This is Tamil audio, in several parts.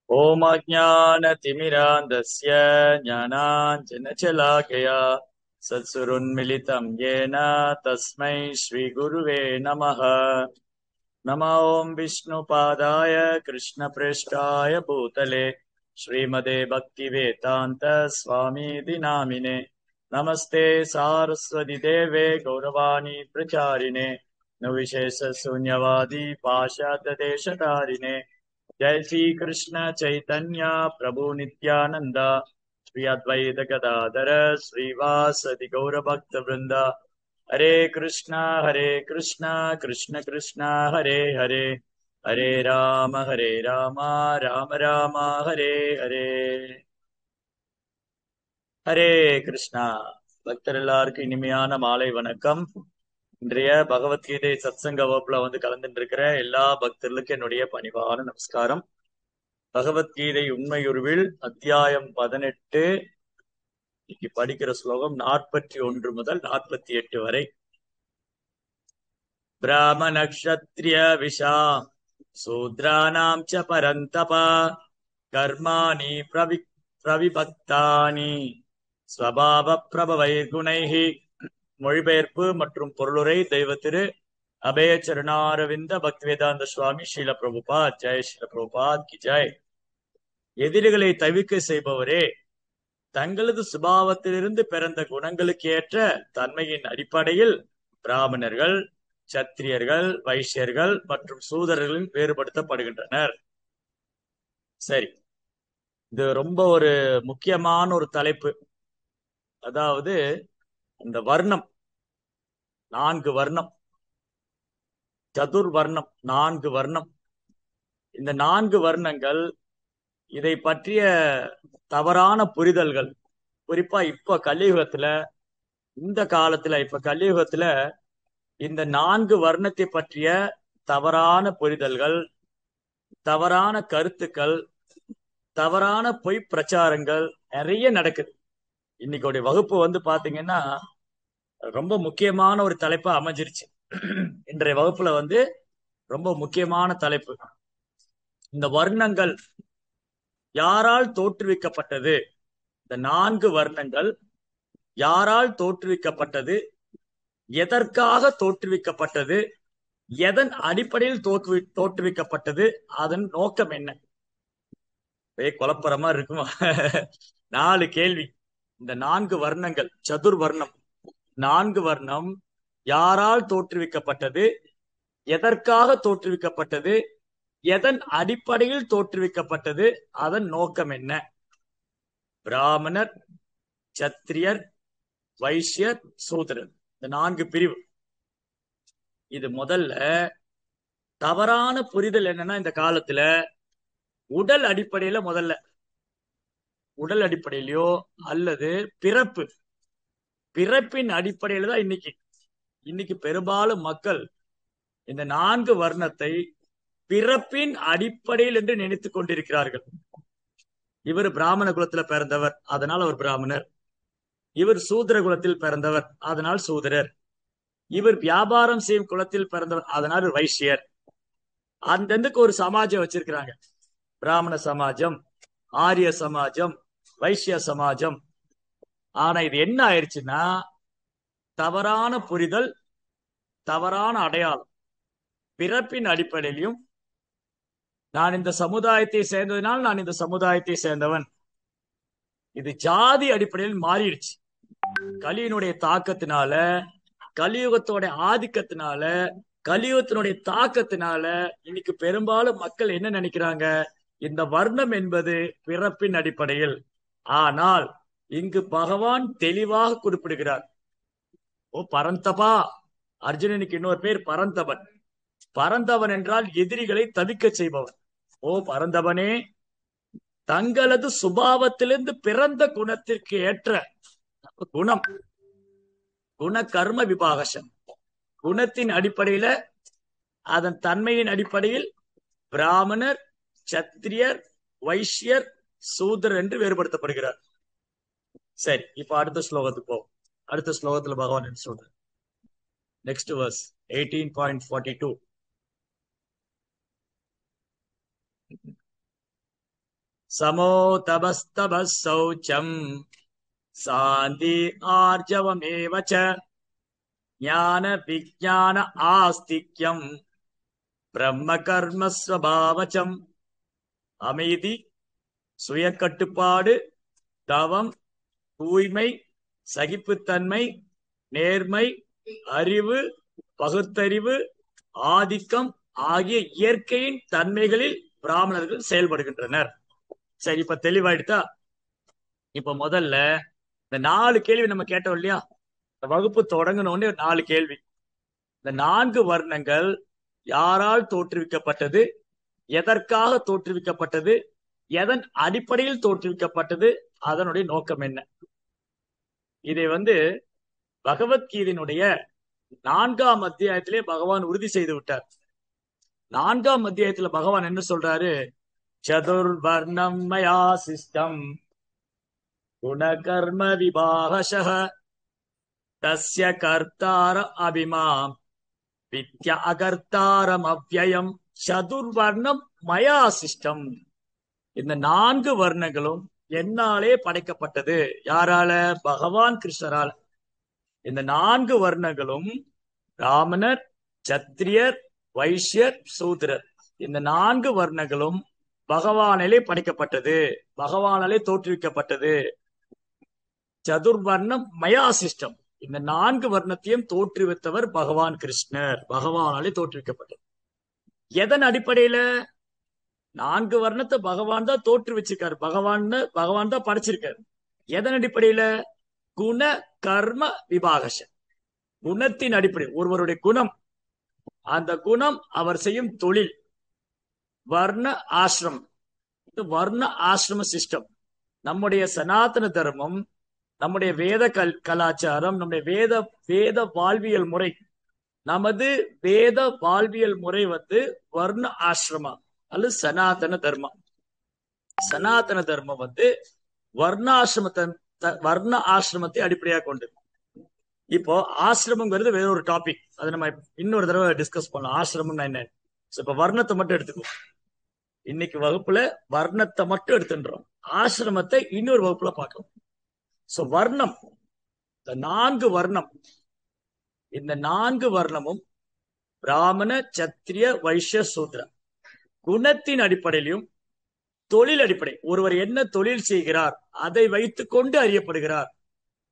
ॐ अज्ञानतिमिरान्धस्य ज्ञानाञ्जनशलाकया सत्सुरुन्मिलितं येन तस्मै श्रीगुरुवे नमः। नमो ॐ विष्णुपादाय कृष्णप्रेष्ठाय भूतले श्रीमते भक्तिवेदान्त स्वामीति नामिने। नमस्ते सारस्वती देवे गौरवाणी प्रचारिणे निर्विशेषशून्यवादी पाश्चात्यदेशतारिणे। जय श्री कृष्ण चैतन्य प्रभु नित्यानंद श्री अद्वैत गदाधर श्रीवासदि गौर भक्त वृंद। हरे कृष्णा कृष्ण कृष्णा हरे हरे, हरे राम राम राम हरे हरे। ஹரே கிருஷ்ணா. பக்தர் எல்லாருக்கும் இனிமையான மாலை வணக்கம். இன்றைய பகவத்கீதை சத்சங்க வகுப்புல கலந்துட்டு இருக்கிற எல்லா பக்தர்களுக்கும் என்னுடைய பணிவான நமஸ்காரம். பகவத்கீதை உண்மையுருவில் அத்தியாயம் 18, இன்னைக்கு படிக்கிற ஸ்லோகம் 41 முதல் 48 வரை. பிராமண க்ஷத்ரிய விஷாம் சூத்ராணாம் ச பரந்தபா கர்மாணி பிரவிபக்தானி ஸ்வபாவ பிரபவைர்குணைஹி. மொழிபெயர்ப்பு மற்றும் பொருளுரை தெய்வ திரு அபய சரணாரவிந்த பக்திவேதாந்த சுவாமி ஸ்ரீல பிரபுபாத். ஜெய் ஸ்ரீல பிரபுபாத் கி ஜெய். எதிரிகளை தவிர்க்க செய்பவரே, தங்களது சுபாவத்திலிருந்து பிறந்த குணங்களுக்கு ஏற்ற தன்மையின் அடிப்படையில் பிராமணர்கள், சத்திரியர்கள், வைசியர்கள் மற்றும் சூதரர்கள் வேறுபடுத்தப்படுகின்றனர். சரி, இது ரொம்ப ஒரு முக்கியமான ஒரு தலைப்பு. அதாவது இந்த வர்ணம், 4 வர்ணம், சதுர்வர்ணம், 4 வர்ணம். இந்த 4 வர்ணங்கள், இதை பற்றிய தவறான புரிதல்கள், குறிப்பா இப்ப கலியுகத்துல, இந்த காலத்துல, இப்ப கலியுகத்துல இந்த 4 வர்ணத்தை பற்றிய தவறான புரிதல்கள், தவறான கருத்துக்கள், தவறான பொய் பிரச்சாரங்கள் நிறைய நடக்குது. இன்னைக்கு வகுப்பு பாத்தீங்கன்னா ரொம்ப முக்கியமான ஒரு தலைப்பா அமைஞ்சிருச்சு. இன்றைய வகுப்புல ரொம்ப முக்கியமான தலைப்பு, இந்த வர்ணங்கள் யாரால் தோற்றுவிக்கப்பட்டது, இந்த 4 வர்ணங்கள் யாரால் தோற்றுவிக்கப்பட்டது, எதற்காக தோற்றுவிக்கப்பட்டது, எதன் அடிப்படையில் தோற்றுவிக்கப்பட்டது, அதன் நோக்கம் என்ன? குழப்பறமா இருக்குமா? 4 கேள்வி. இந்த 4 வர்ணங்கள், சதுர்வர்ணம், 4 வர்ணம் யாரால் தோற்றுவிக்கப்பட்டது, எதற்காக தோற்றுவிக்கப்பட்டது, எதன் அடிப்படையில் தோற்றுவிக்கப்பட்டது, அதன் நோக்கம் என்ன? பிராமணர், சத்திரியர், வைசியர், சூத்திரர், இந்த 4 பிரிவு. இது முதல்ல தவறான புரிதல் என்னன்னா, இந்த காலத்துல உடல் அடிப்படையில, முதல்ல உடல் அடிப்படையிலயோ அல்லது பிறப்பின் அடிப்படையில தான் இன்னைக்கு பெரும்பாலும் மக்கள் இந்த 4 வர்ணத்தை பிறப்பின் அடிப்படையில் என்று நினைத்துக் கொண்டிருக்கிறார்கள். இவர் பிராமண குலத்துல பிறந்தவர், அதனால் அவர் பிராமணர். இவர் சூத்திர குலத்தில் பிறந்தவர், அதனால் சூத்திரர். இவர் வியாபாரம் செய்யும் குலத்தில் பிறந்தவர், அதனால் வைசியர். அந்தந்துக்கு ஒரு சமாஜம் வச்சிருக்கிறாங்க. பிராமண சமாஜம், ஆரிய சமாஜம், வைசிய சமாஜம். ஆனா இது என்ன ஆயிடுச்சுன்னா, தவறான புரிதல், தவறான அடையாளம். பிறப்பின் அடிப்படையிலும் நான் இந்த சமுதாயத்தை சேர்ந்ததினால் நான் இந்த சமுதாயத்தை சேர்ந்தவன், இது ஜாதி அடிப்படையில் மாறிடுச்சு. கலியினுடைய தாக்கத்தினால, கலியுகத்தோட ஆதிக்கத்தினால, கலியுகத்தினுடைய தாக்கத்தினால இன்னைக்கு பெரும்பாலும் மக்கள் என்ன நினைக்கிறாங்க, இந்த வர்ணம் என்பது பிறப்பின் அடிப்படையில். ஆனால் இங்கு பகவான் தெளிவாக குறிப்பிடுகிறார். ஓ பரந்தபா, அர்ஜுனனுக்கு இன்னொரு பேர் பரந்தவன். பரந்தவன் என்றால் எதிரிகளை தவிக்க செய்பவன். ஓ பரந்தவனே, தங்களது சுபாவத்திலிருந்து பிறந்த குணத்திற்கு ஏற்ற குணம், குண கர்ம விபாகசம், குணத்தின் அடிப்படையில, அதன் தன்மையின் அடிப்படையில் பிராமணர், சத்திரியர், வைசியர், சூதர் என்று வேறுபடுத்தப்படுகிறார். சரி, இப்ப அடுத்த ஸ்லோகத்துக்கு போவோம். அடுத்த ஸ்லோகத்துல பகவான் என்ன சொல்றார்? Next verse 18.42. சமோ தபஸ்தப சௌச்சம் சாந்தி ஆர்ஜவமேவ ச ஞான விஞ்ஞான ஆஸ்திக்யம் பிரம்ம கர்ம ஸ்வபாவச்சம். அமைதி, சுய கட்டுப்பாடு, தவம், தூய்மை, சகிப்புத்தன்மை, நேர்மை, அறிவு, பகுத்தறிவு, ஆதிக்கம் ஆகிய இயற்கையின் தன்மைகளில் பிராமணர்கள் செயல்படுகின்றனர். சரி, இப்ப தெளிவாயிடுதா? இப்ப முதல்ல இந்த 4 கேள்வி நம்ம கேட்டோம் இல்லையா? இந்த வகுப்பு தொடங்கினோடனே 4 கேள்வி. இந்த 4 வர்ணங்கள் யாரால் தோற்றுவிக்கப்பட்டது, எதற்காக தோற்றுவிக்கப்பட்டது, எதன் அடிப்படையில் தோற்றுவிக்கப்பட்டது, அதனுடைய நோக்கம் என்ன? இதை பகவத்கீதையினுடைய 4ஆம் அத்தியாயத்திலே பகவான் உறுதி செய்து விட்டார். 4ஆம் அத்தியாயத்துல பகவான் என்ன சொல்றாரு? சதுர்வர்ணம் மயா சிஸ்டம் குணகர்ம விபாகசஹ தஸ்ய கர்த்தார அபிமாம் வித்ய அகர்த்தாரம் அவ்யயம் சதுர்வர்ணம் மயா சிஸ்டம். இந்த 4 வர்ணங்களும் என்னாலே படைக்கப்பட்டது. யாரால? பகவான் கிருஷ்ணரால். இந்த 4 வர்ணங்களும் பிராமணர், சத்திரியர், வைஷ்யர், சூத்திரர், இந்த 4 வர்ணங்களும் பகவானாலே படைக்கப்பட்டது, பகவானாலே தோற்றுவிக்கப்பட்டது. சதுர்வர்ணம் மயா சிஸ்டம். இந்த 4 வர்ணத்தையும் தோற்றுவித்தவர் பகவான் கிருஷ்ணர், பகவானாலே தோற்றுவிக்கப்பட்டது. எதன் அடிப்படையில? 4 வர்ணத்தை பகவான் தான் தோற்றுவிச்சிருக்காரு, பகவான் தான் படைச்சிருக்காரு. எதன் அடிப்படையில? குண கர்ம விபாகச. குணத்தின் அடிப்படை, ஒருவருடைய குணம், அந்த குணம் அவர் செய்யும் தொழில், வர்ண ஆசிரமம். வர்ண ஆசிரம சிஸ்டம் நம்முடைய சனாதன தர்மம், நம்முடைய வேத கலாச்சாரம், நம்முடைய வேத வாழ்வியல் முறை. நமது வேத வாழ்வியல் முறை வர்ண ஆசிரமா அல்லது சனாதன தர்மம். சனாதன தர்மம் வர்ண ஆசிரமத்தை அடிப்படையாக கொண்டது. இப்போ ஆசிரமங்கிறது வேற ஒரு டாபிக், அதை நம்ம இன்னொரு தடவை டிஸ்கஸ் பண்ணலாம். ஆசிரமம்னா என்ன? இப்ப வர்ணத்தை மட்டும் எடுத்துக்கோ. இன்னைக்கு வகுப்புல வர்ணத்தை மட்டும் எடுத்துன்றோம், ஆசிரமத்தை இன்னொரு வகுப்புல பார்க்கலாம். சோ வர்ணம், இந்த 4 வர்ணம், இந்த 4 வர்ணமும் பிராமண, சத்திரிய, வைஷ்ய, சூத்ர குணத்தின் அடிப்படையிலும் தொழில் அடிப்படை. ஒருவர் என்ன தொழில் செய்கிறார் அதை வைத்துக் கொண்டு அறியப்படுகிறார்.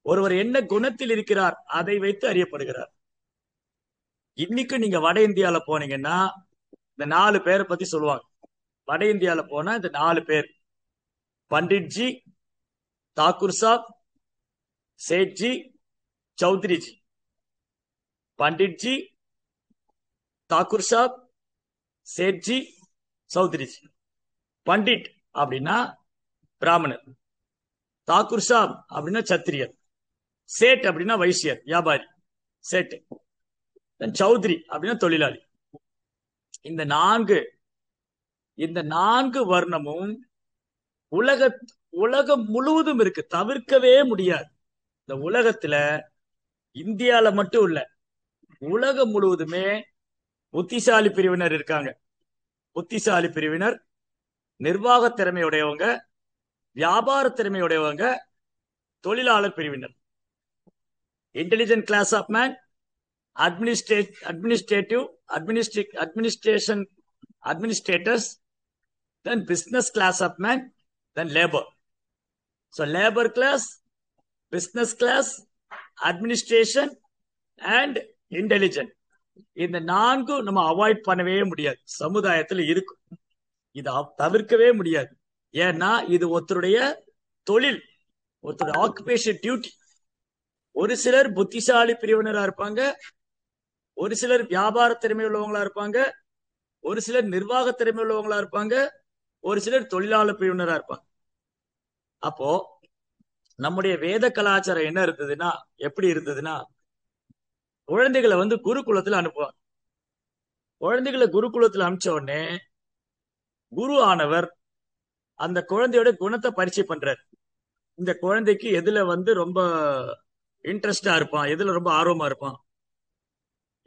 ஒருவர் என்ன குணத்தில் இருக்கிறார் அதை வைத்து அறியப்படுகிறார். இன்னைக்கு நீங்க வட இந்தியால போனீங்கன்னா இந்த 4 பேரை பத்தி சொல்லுவாங்க. வட இந்தியால போனா இந்த 4 பேர்: பண்டிட்ஜி, தாக்கூர் சாப், சேட்ஜி, சௌத்ரிஜி. பண்டிட்ஜி, தாக்கூர் சாப், சேட்ஜி, சௌத்ரிஜி. பண்டிட் அப்படின்னா பிராமணர், தாக்கூர் சாப் அப்படின்னா சத்திரியர், சேட் அப்படின்னா வைசியர், வியாபாரி, சேட், சௌத்ரி அப்படின்னா தொழிலாளி. இந்த 4 வர்ணமும் உலகம் முழுவதும் இருக்கு, தவிர்க்கவே முடியாது. இந்த உலகத்துல இந்தியால மட்டும் இல்ல, உலகம் முழுவதுமே புத்திசாலி பிரிவினர் இருக்காங்க. புத்திசாலி பிரிவினர், நிர்வாக திறமையுடையவங்க, வியாபார திறமையுடையவங்க, தொழிலாளர் பிரிவினர். Intelligent class of man, administrators, then business class of man, then labor. So labor class, business class, administration and intelligent. இந்த 4 நம்ம அவாய்ட் பண்ணவே முடியாது, சமுதாயத்தில் இருக்கும். இதை தவிர்க்கவே முடியாது. ஏன்னா இது ஒருத்தருடைய தொழில், ஒருத்தருடைய ஆக்குபேஷன் டியூட்டி. ஒரு சிலர் புத்திசாலி பிரிவினரா இருப்பாங்க, ஒரு சிலர் வியாபார திறமை உள்ளவங்களா இருப்பாங்க, ஒரு சிலர் நிர்வாக திறமை உள்ளவங்களா இருப்பாங்க, ஒரு சிலர் தொழிலாளர் பிரிவினரா இருப்பாங்க. அப்போ நம்முடைய வேத கலாச்சாரம் என்ன இருந்ததுன்னா, எப்படி இருந்ததுன்னா, குழந்தைகளை குருகுலத்துல அனுப்புவாங்க. குழந்தைகளை குருகுலத்துல அனுப்பிச்ச உடனே குரு ஆனவர் அந்த குழந்தையோட குணத்தை பரிச்சை பண்றாரு. இந்த குழந்தைக்கு எதுல ரொம்ப இன்ட்ரெஸ்டா இருப்பான், எதுல ரொம்ப ஆர்வமா இருப்பான்,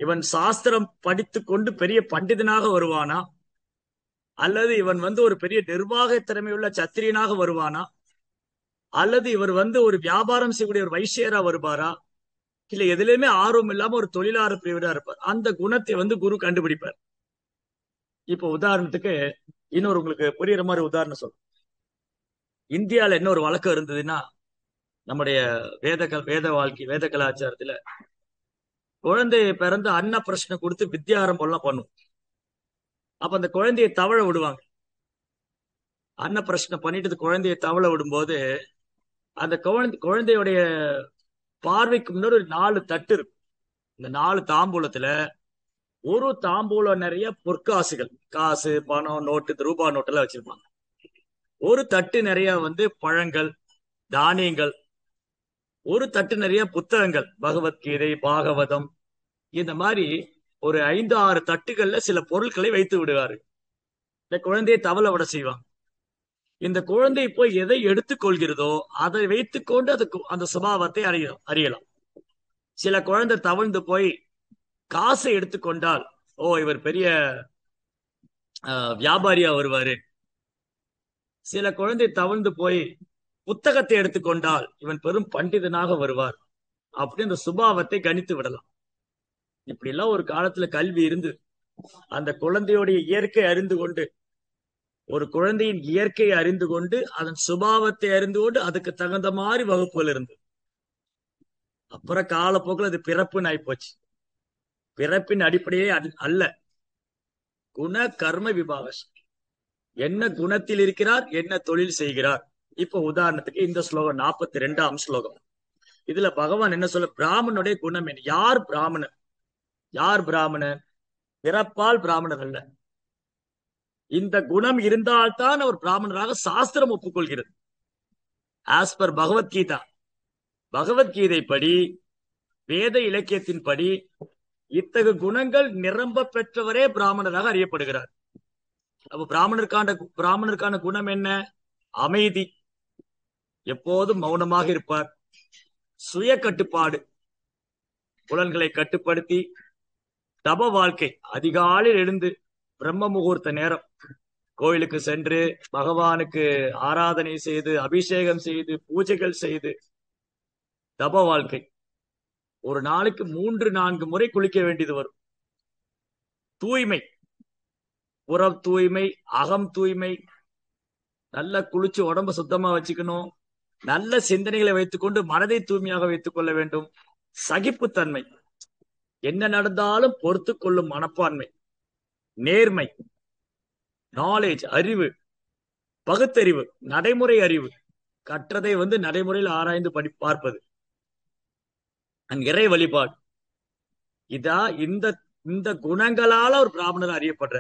இவன் சாஸ்திரம் படித்து கொண்டு பெரிய பண்டிதனாக வருவானா அல்லது இவன் ஒரு பெரிய நிர்வாக திறமையுள்ள சத்திரியனாக வருவானா, அல்லது இவர் ஒரு வியாபாரம் செய்யக்கூடிய ஒரு வைசியரா வருவாரா, இல்ல எதுலையுமே ஆர்வம் இல்லாம ஒரு தொழிலாளர் பிரிவரா இருப்பார். அந்த குணத்தை குரு கண்டுபிடிப்பார். இப்ப உதாரணத்துக்கு இன்னொரு உங்களுக்கு புரியுற மாதிரி உதாரணம் சொல்றேன். இந்தியால என்ன ஒரு வழக்கம் இருந்ததுன்னா, நம்முடைய வேத வாழ்க்கை, வேத கலாச்சாரத்துல குழந்தைய பிறந்து அன்ன பிரச்சனை கொடுத்து வித்யாரம்பம் எல்லாம் பண்ணும். அப்ப அந்த குழந்தையை தவழ விடுவாங்க. அன்ன பிரச்சனை பண்ணிட்டு குழந்தையை தவழ விடும்போது அந்த குழந்தையுடைய பார்வைக்கு முன்னாடி ஒரு 4 தட்டு இருக்கும். இந்த 4 தாம்பூலத்துல ஒரு தாம்பூலம் நிறைய பொற்காசுகள், காசு, பணம், நோட்டு, ரூபா நோட்டு எல்லாம் வச்சிருப்பாங்க. ஒரு தட்டு நிறைய பழங்கள், தானியங்கள், ஒரு தட்டு நிறைய புத்தகங்கள், பகவத்கீதை, பாகவதம், இந்த மாதிரி ஒரு 5, 6 தட்டுகள்ல சில பொருட்களை வைத்து விடுவாரு. இந்த குழந்தையை தவள விட செய்வாங்க. இந்த குழந்தை போய் எதை எடுத்துக்கொள்கிறதோ அதை வைத்துக்கொண்டு அதுக்கு அந்த சுபாவத்தை அறியலாம். சில குழந்தை தவழ்ந்து போய் காசை எடுத்துக்கொண்டால், ஓ இவர் பெரிய வியாபாரியா வருவாரு. சில குழந்தை தவழ்ந்து போய் புத்தகத்தை எடுத்துக்கொண்டால் இவன் பெரும் பண்டிதனாக வருவார். அப்படி அந்த சுபாவத்தை கணித்து விடலாம். இப்படி எல்லாம் ஒரு காலத்துல கல்வி இருந்து அந்த குழந்தையுடைய இயற்கை அறிந்து கொண்டு, ஒரு குழந்தையின் இயற்கையை அறிந்து கொண்டு, அதன் சுபாவத்தை அறிந்து கொண்டு அதுக்கு தகுந்த மாதிரி வகுப்புகள் இருந்து, அப்புறம் காலப்போக்கில் அது பிறப்புன்னு ஆயிப்போச்சு. பிறப்பின் அடிப்படையே அல்ல, குண கர்ம விபாவஸ். என்ன குணத்தில் இருக்கிறார், என்ன தொழில் செய்கிறார். இப்ப உதாரணத்துக்கு இந்த ஸ்லோகம் 42ஆம் ஸ்லோகம். இதுல பகவான் என்ன சொல்ல, பிராமணனுடைய குணம் என்ன? யார் பிராமணன்? யார் பிராமணன்? பிறப்பால் பிராமணர் அல்ல. இந்த குணம் இருந்தால்தான் அவர் பிராமணராக சாஸ்திரம் ஒப்புக்கொள்கிறது. ஆஸ் பர் பகவத்கீதா, பகவத்கீதை படி, வேத இலக்கியத்தின் படி இத்தகைய குணங்கள் நிரம்ப பெற்றவரே பிராமணராக அறியப்படுகிறார். அப்ப பிராமணருக்கான குணம் என்ன? அமைதி, எப்போதும் மௌனமாக இருப்பார். சுய கட்டுப்பாடு, புலன்களை கட்டுப்படுத்தி, தப வாழ்க்கை, அதிகாலையில் எழுந்து பிரம்ம முகூர்த்த நேரம் கோயிலுக்கு சென்று பகவானுக்கு ஆராதனை செய்து, அபிஷேகம் செய்து, பூஜைகள் செய்து, தப வாழ்க்கை. ஒரு நாளைக்கு 3-4 முறை குளிக்க வேண்டியது வரும். தூய்மை, புறம் தூய்மை, அகம் தூய்மை, நல்லா குளிச்சு உடம்ப சுத்தமா வச்சுக்கணும். நல்ல சிந்தனைகளை வைத்துக்கொண்டு மனதை தூய்மையாக வைத்துக் கொள்ள வேண்டும். சகிப்புத்தன்மை, என்ன நடந்தாலும் பொறுத்து கொள்ளும் மனப்பான்மை. நேர்மை, நாலேஜ், அறிவு, பகுத்தறிவு, நடைமுறை அறிவு, கற்றதை நடைமுறையில் ஆராய்ந்து பார்ப்பது, இறை வழிபாடு. இதா இந்த குணங்களால ஒரு பிராமணர் அறியப்படுற.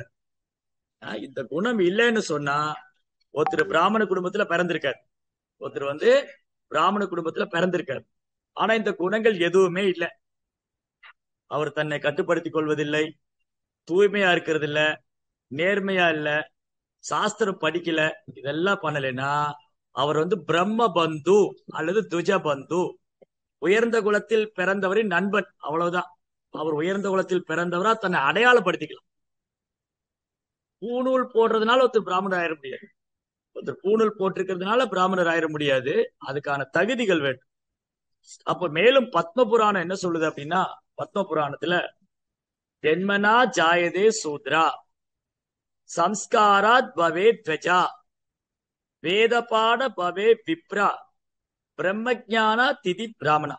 இந்த குணம் இல்லைன்னு சொன்னா, ஒருத்தர் பிராமண குடும்பத்துல பிறந்திருக்காரு, ஒருத்தர் பிராமண குடும்பத்துல பிறந்திருக்காரு, ஆனா இந்த குணங்கள் எதுவுமே இல்லை. அவர் தன்னை கட்டுப்படுத்திக் கொள்வதில்லை, தூய்மையா இருக்கிறது இல்ல, நேர்மையா இல்ல, சாஸ்திரம் படிக்கல, இதெல்லாம் பண்ணலைன்னா அவர் பிரம்ம பந்து அல்லது துஜ பந்து, உயர்ந்த குலத்தில் பிறந்தவரின் நண்பன், அவ்வளவுதான். அவர் உயர்ந்த குலத்தில் பிறந்தவரா தன்னை அடையாளப்படுத்திக்கலாம். பூணூல் போடுறதுனால ஒருத்தர் பிராமணர் ஆயிட முடியாது. ஒருத்தர் பூணூல் போட்டிருக்கிறதுனால பிராமணர் ஆயிட முடியாது. அதுக்கான தகுதிகள் வேண்டும். அப்ப மேலும் பத்ம புராணம் என்ன சொல்லுது அப்படின்னா, பத்ம புராணத்துல ஜென்மனா ஜாயதே சூத்ரா சம்ஸ்காராத் பவே த்வஜா வேதபாட பவே விப்ரா பிரம்மஜானா திதி பிராமணா.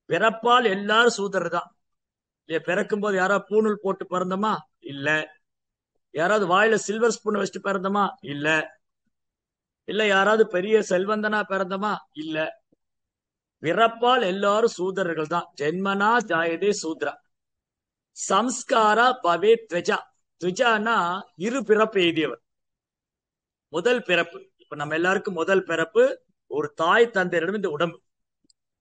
பிறப்பால் எல்லாரும் சூதர் தான். பிறக்கும் போது யாராவது பூணூல் போட்டு பிறந்தமா? இல்ல. யாராவது வாயில சில்வர் ஸ்பூன் வச்சுட்டு பிறந்தமா? இல்ல. இல்ல யாராவது பெரிய செல்வந்தனா பிறந்தமா? இல்ல. பிறப்பால் எல்லாரும் சூதரர்கள் தான். ஜென்மனா ஜாயதே சூத்ரா சம்ஸ்காரா பவே த்வஜா. த்வஜானா இரு பிறப்பு எய்தியவர். முதல் பிறப்பு, இப்ப நம்ம எல்லாருக்கும் முதல் பிறப்பு ஒரு தாய் தந்தையரிடம் இந்த உடம்பு,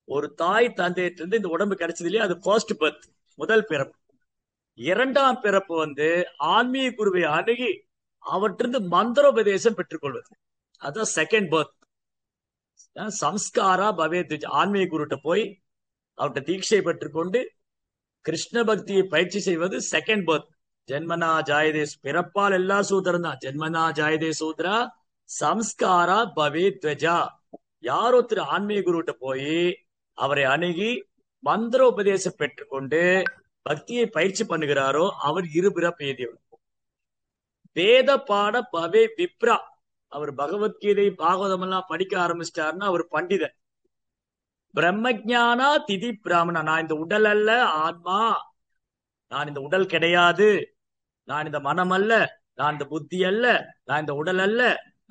ஒரு தாய் தந்தையிலிருந்து இந்த உடம்பு கிடைச்சது இல்லையா, அது ஃபர்ஸ்ட் பர்த், முதல் பிறப்பு. இரண்டாம் பிறப்பு ஆன்மீக குருவை அணுகி அவற்றிருந்து மந்திரோபதேசம் பெற்றுக்கொள்வது, அதான் செகண்ட் பர்த். சம்ஸ்காரா பவே த்வஜா, ஆன்மீக குருட்ட போய் அவர்கிட்ட தீட்சை பெற்றுக்கொண்டு கிருஷ்ண பக்தியை பயிற்சி செய்வது செகண்ட் பர்த். ஜென்மனா ஜாயதே, பிறப்பால் எல்லா சூத்திரம் தான். ஜென்மனா ஜாயதே சூத்ரா சம்ஸ்காரா பவே துவஜா. யார் ஒருத்தர் ஆன்மீக குருட்ட போய் அவரை அணுகி மந்திர உபதேசம் பெற்றுக்கொண்டு பக்தியை பயிற்சி பண்ணுகிறாரோ அவர் இருபிறப்பு எய்தியவர். வேத பாட பவே விப்ரா. அவர் பகவத்கீதை பாகவதம் எல்லாம் படிக்க ஆரம்பிச்சிட்டாருன்னா அவர் பண்டிதன். பிரம்மஜானா திதி பிராமணா. நான் இந்த உடல் அல்ல ஆத்மா, நான் இந்த உடல் கிடையாது, நான் இந்த மனம் அல்ல, நான் இந்த புத்தி அல்ல, நான் இந்த உடல் அல்ல,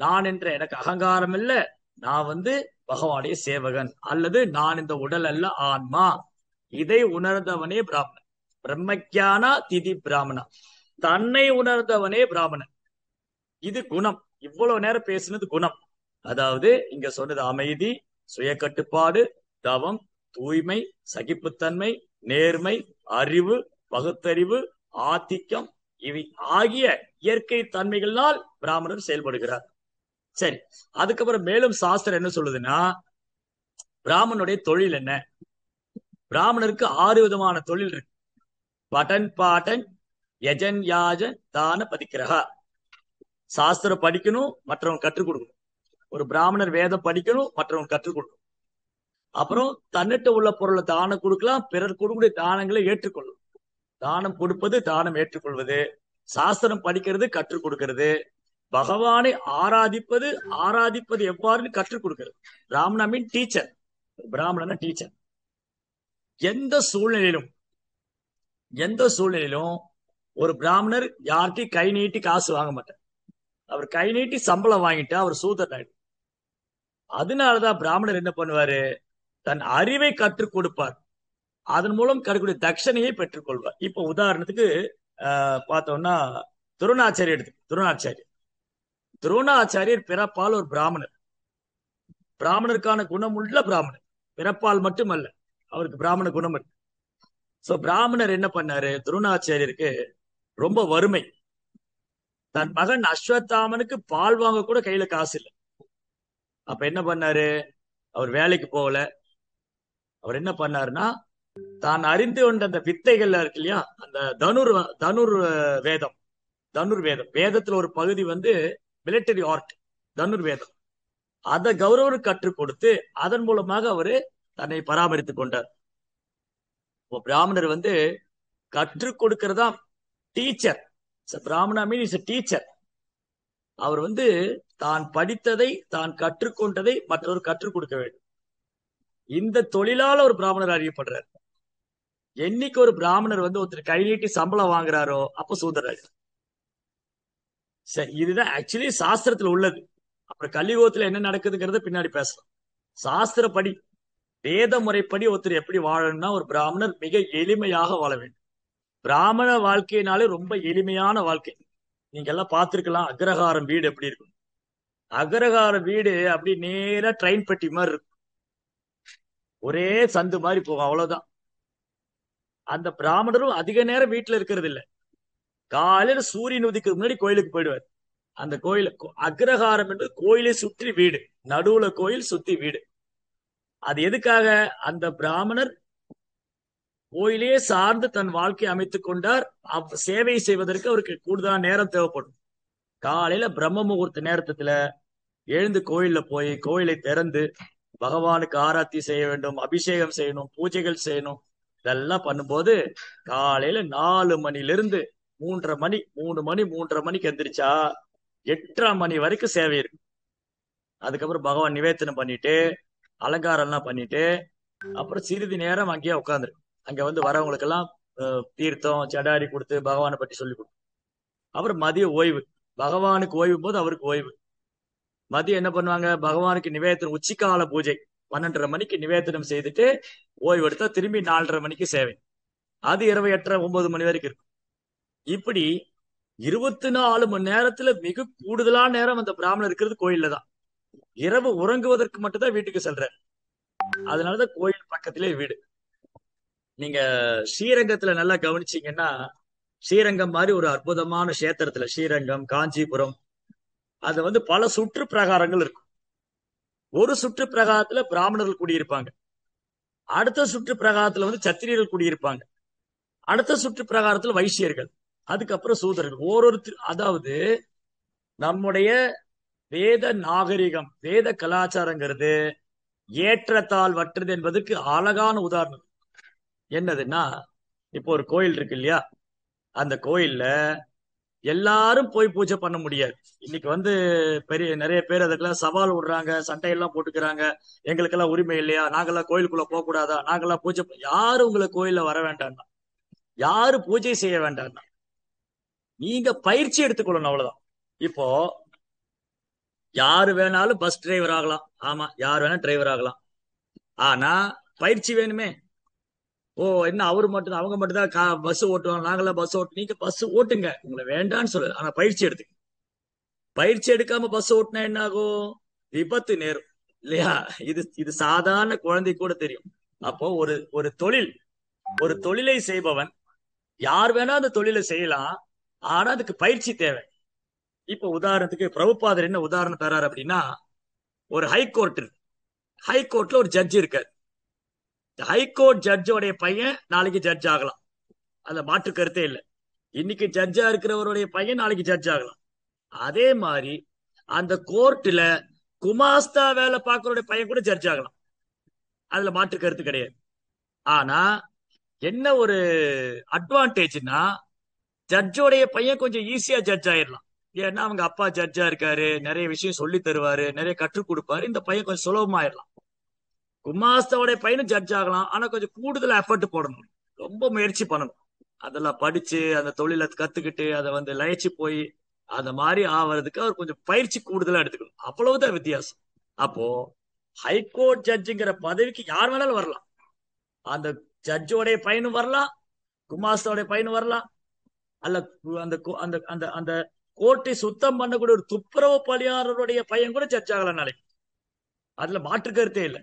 நான் என்ற எனக்கு அகங்காரம் இல்ல, நான் பகவானுடைய சேவகன், அல்லது நான் இந்த உடல் அல்ல ஆன்மா. இதை உணர்ந்தவனே பிராமணன். பிரம்மஜானா திதி பிராமணா. தன்னை உணர்ந்தவனே பிராமணன். இது குணம். இவ்வளவு நேரம் பேசினது குணம். அதாவது இங்க சொன்னது அமைதி, சுய கட்டுப்பாடு, தவம், தூய்மை, சகிப்புத்தன்மை, நேர்மை, அறிவு, பகுத்தறிவு, ஆத்திக்கம், இவை ஆகிய இயற்கை தன்மைகளால் பிராமணர் செயல்படுகிறார். சரி, அதுக்கப்புறம் மேலும் சாஸ்திரம் என்ன சொல்லுதுன்னா, பிராமணனுடைய தொழில் என்ன? பிராமணருக்கு 6 விதமான தொழில் இருக்கு. படன் பாடன் யஜன் யாஜன் தான பதிக்கிரகா. சாஸ்திரம் படிக்கணும், மற்றவங்க கற்றுக் கொடுக்கணும். ஒரு பிராமணர் வேதம் படிக்கணும், மற்றவங்க கற்றுக் கொடுக்கணும். அப்புறம் தன்னிட்ட உள்ள பொருளை தானம் கொடுக்கலாம், பிறர் கொடுக்கக்கூடிய தானங்களை ஏற்றுக்கொள்ளும். தானம் கொடுப்பது, தானம் ஏற்றுக்கொள்வது, சாஸ்திரம் படிக்கிறது, கற்றுக் கொடுக்கிறது, பகவானை ஆராதிப்பது, ஆராதிப்பது எவ்வாறு கற்றுக் கொடுக்கிறது. பிராமண மீன் டீச்சர். பிராமணன டீச்சர். எந்த சூழ்நிலையிலும் ஒரு பிராமணர் யார்கிட்டையும் கை நீட்டி காசு வாங்க மாட்டார். அவர் கை நீட்டி சம்பளம் வாங்கிட்டா அவர் சூதர். அதனாலதான் பிராமணர் என்ன பண்ணுவாரு, தன் அறிவை கற்றுக் கொடுப்பார். அதன் மூலம் கிடைக்கக்கூடிய தட்சணையை பெற்றுக் கொள்வார். இப்ப உதாரணத்துக்கு பார்த்தோம்னா துரோணாச்சாரியர் துரோணாச்சாரியர் பிறப்பால் ஒரு பிராமணர். பிராமணருக்கான குணம் உள்ள பிராமணர். பிறப்பால் மட்டுமல்ல, அவருக்கு பிராமண குணம் இருக்கு. சோ பிராமணர் என்ன பண்ணாரு, துரோணாச்சாரியருக்கு ரொம்ப வறுமை. தன் மகன் அஸ்வத்தாமனுக்கு பால் வாங்க கூட கையில காசு இல்லை. அப்ப என்ன பண்ணாரு, அவர் வேலைக்கு போகல. அவர் என்ன பண்ணாருன்னா, தான் அறிந்து கொண்ட அந்த வித்தைகள்ல இருக்கு இல்லையா, அந்த தனுர் வேதத்துல ஒரு பகுதி மிலிட்டரி ஆர்ட், தனுர் வேதம். அதை கௌரவர் கற்றுக் கொடுத்து அதன் மூலமாக அவரு தன்னை பராமரித்துக் கொண்டார். பிராமணர் கற்றுக் கொடுக்கிறதா டீச்சர். பிராமணா மீன் இஸ் டீச்சர். அவர் தான் படித்ததை, தான் கற்றுக்கொண்டதை மற்றவர் கற்றுக் கொடுக்க வேண்டும். இந்த தொழிலால ஒரு பிராமணர் அறியப்படுறார். என்னைக்கு ஒரு பிராமணர் ஒருத்தர் கை நீட்டி சம்பளம் வாங்குறாரோ அப்ப சூதராஜ். சரி, இதுதான் ஆக்சுவலி சாஸ்திரத்துல உள்ளது. அப்புறம் கலியுகத்துல என்ன நடக்குதுங்கிறத பின்னாடி பேசலாம். சாஸ்திரப்படி, வேத முறைப்படி ஒருத்தர் எப்படி வாழணும்னா, ஒரு பிராமணர் மிக எளிமையாக வாழ வேண்டும். பிராமண வாழ்க்கையினாலே ரொம்ப எளிமையான வாழ்க்கை. நீங்க எல்லாம் பார்த்திருக்கலாம், அக்ரஹாரம் வீடு எப்படி இருக்கும். அக்ரஹார வீடு அப்படி நேரா ட்ரெயின் பெட்டி மாதிரி இருக்கும். ஒரே சந்து மாதிரி போகும், அவ்வளவுதான். அந்த பிராமணரும் அதிக நேரம் வீட்டுல இருக்கிறது இல்லை. காலையில சூரியன் உதிக்கு முன்னாடி கோயிலுக்கு போயிடுவார். அந்த கோயில் அக்ரஹாரம் என்று கோயிலை சுற்றி வீடு, நடுவுல கோயில், சுத்தி வீடு. அது எதுக்காக? அந்த பிராமணர் கோயிலே சார்ந்து தன் வாழ்க்கையை அமைத்துக் கொண்டார். சேவை செய்வதற்கு அவருக்கு கூடுதலான நேரம் தேவைப்படும். காலையில பிரம்ம முகூர்த்த நேரத்துல எழுந்து கோயில்ல போய் கோயிலை திறந்து பகவானுக்கு ஆராத்தி செய்ய வேண்டும், அபிஷேகம் செய்யணும், பூஜைகள் செய்யணும். இதெல்லாம் பண்ணும்போது காலையில 4 மணிலிருந்து 3:30 மணிக்கு எந்திரிச்சா 8:30 மணி வரைக்கும் சேவை இருக்கு. அதுக்கப்புறம் பகவான் நிவேதனம் பண்ணிட்டு அலங்காரம் எல்லாம் பண்ணிட்டு அப்புறம் சிறிது நேரம் அங்கேயே உட்காந்துரு. அங்க வரவங்களுக்கு எல்லாம் தீர்த்தம் சடாரி கொடுத்து பகவானை பற்றி சொல்லி கொடுக்கும். அப்புறம் மதிய ஓய்வு. பகவானுக்கு ஓய்வு போது அவருக்கு ஓய்வு. மதியம் என்ன பண்ணுவாங்க, பகவானுக்கு நிவேதனம், உச்சிக்கால பூஜை 12:30 மணிக்கு நிவேதனம் செய்துட்டு ஓய்வு எடுத்தா திரும்பி 4:30 மணிக்கு சேவை. அது இரவு 8:30 9 மணி வரைக்கும் இருக்கும். இப்படி 24 மணி நேரத்துல மிக கூடுதலான நேரம் அந்த பிராமணர் இருக்கிறது கோயில்ல தான். இரவு உறங்குவதற்கு மட்டும்தான் வீட்டுக்கு செல்ற. அதனாலதான் கோயில் பக்கத்திலே வீடு. நீங்க ஸ்ரீரங்கத்துல நல்லா கவனிச்சீங்கன்னா, ஸ்ரீரங்கம் மாதிரி ஒரு அற்புதமான கஷேத்திரத்துல, ஸ்ரீரங்கம், காஞ்சிபுரம், அது பல சுற்று பிரகாரங்கள் இருக்கும். ஒரு சுற்று பிரகாரத்துல பிராமணர்கள் குடியிருப்பாங்க, அடுத்த சுற்று பிரகாரத்துல சத்திரியர்கள் குடியிருப்பாங்க, அடுத்த சுற்று பிரகாரத்துல வைசியர்கள், அதுக்கப்புறம் சூதரர்கள் அதாவது நம்முடைய வேத நாகரிகம், வேத கலாச்சாரங்கிறது ஏற்றத்தாழ்வற்றது என்பதற்கு அழகான உதாரணம் என்னதுன்னா, இப்போ ஒரு கோயில் இருக்கு இல்லையா, அந்த கோயில்ல எல்லாரும் போய் பூஜை பண்ண முடியாது. இன்னைக்கு நிறைய பேர் அதுக்கெல்லாம் சவால் விடுறாங்க, சண்டையெல்லாம் போட்டுக்கிறாங்க. எங்களுக்கெல்லாம் உரிமை இல்லையா, நாங்கெல்லாம் கோயிலுக்குள்ள போக கூடாதா, நாங்கெல்லாம் யாரும் உங்களை கோயில்ல வர வேண்டாம்னா, யாரு பூஜை செய்ய வேண்டாம்னா, நீங்க பயிற்சி எடுத்துக்கொள்ளணும், அவ்வளவுதான். இப்போ யாரு வேணாலும் பஸ் டிரைவர் ஆகலாம். ஆமா, யார் வேணா டிரைவர் ஆகலாம். ஆனா பயிற்சி வேணுமே. ஓ, என்ன அவரு மட்டும் அவங்க மட்டும் தான் பஸ் ஓட்டுவாங்க, நாங்களாம் பஸ் நீங்க பஸ் ஓட்டுங்க, உங்களை வேண்டான்னு சொல்லல, ஆனா பயிற்சி எடுத்து. பயிற்சி எடுக்காம பஸ் ஓட்டுனா என்ன ஆகும்? விபத்து நேரும் இல்லையா? இது இது சாதாரண குழந்தை கூட தெரியும். அப்போ ஒரு ஒரு தொழிலை செய்பவன் யார் வேணா அந்த தொழிலை செய்யலாம். ஆனா அதுக்கு பயிற்சி தேவை. இப்ப உதாரணத்துக்கு பிரபுபாதர் என்ன உதாரணம் தராரு அப்படின்னா, ஒரு ஹைகோர்ட் இருக்கு. ஹைகோர்ட்ல ஒரு ஜட்ஜ் இருக்காரு. ஹைகோர்ட் ஜட்ஜோடைய பையன் நாளைக்கு ஜட்ஜ் ஆகலாம், அதுல மாற்று கருத்தே இல்லை. இன்னைக்கு ஜட்ஜா இருக்கிறவருடைய பையன் நாளைக்கு ஜட்ஜ் ஆகலாம். அதே மாதிரி அந்த கோர்ட்ல குமாஸ்தா வேலை பார்க்கறோட பையன் கூட ஜட்ஜ் ஆகலாம், அதுல மாற்று கருத்து கிடையாது. ஆனா என்ன ஒரு அட்வான்டேஜ்னா, ஜட்ஜோடைய பையன் கொஞ்சம் ஈஸியா ஜட்ஜ் ஆயிடலாம். ஏன்னா அவங்க அப்பா ஜட்ஜா இருக்காரு, நிறைய விஷயம் சொல்லி தருவாரு, நிறைய கற்றுக் கொடுப்பாரு. இந்த பையன் கொஞ்சம் சுலபமாயிடலாம். குமாஸ்தாவுடைய பையனும் ஜட்ஜ் ஆகலாம், ஆனா கொஞ்சம் கூடுதல் எஃபர்ட் போடணும், ரொம்ப முயற்சி பண்ணணும். அதெல்லாம் படிச்சு அந்த தொழிலை கத்துக்கிட்டு அதை லயிச்சு போய் அந்த மாதிரி ஆவறதுக்கு அவர் கொஞ்சம் பயிற்சி கூடுதலா எடுத்துக்கணும். அவ்வளவுதான் வித்தியாசம். அப்போ ஹைகோர்ட் ஜட்ஜுங்கிற பதவிக்கு யார் வேணாலும் வரலாம். அந்த ஜட்ஜோடைய பையனும் வரலாம், குமாஸ்தாவுடைய பையனும் வரலாம், அல்ல அந்த அந்த அந்த அந்த கோர்ட்டை சுத்தம் பண்ணக்கூடிய ஒரு துப்புரவு பணியாளருடைய பையன் கூட ஜட்ஜ் ஆகலாம் நாளைக்கு. அதுல மாற்று கருத்தே இல்லை.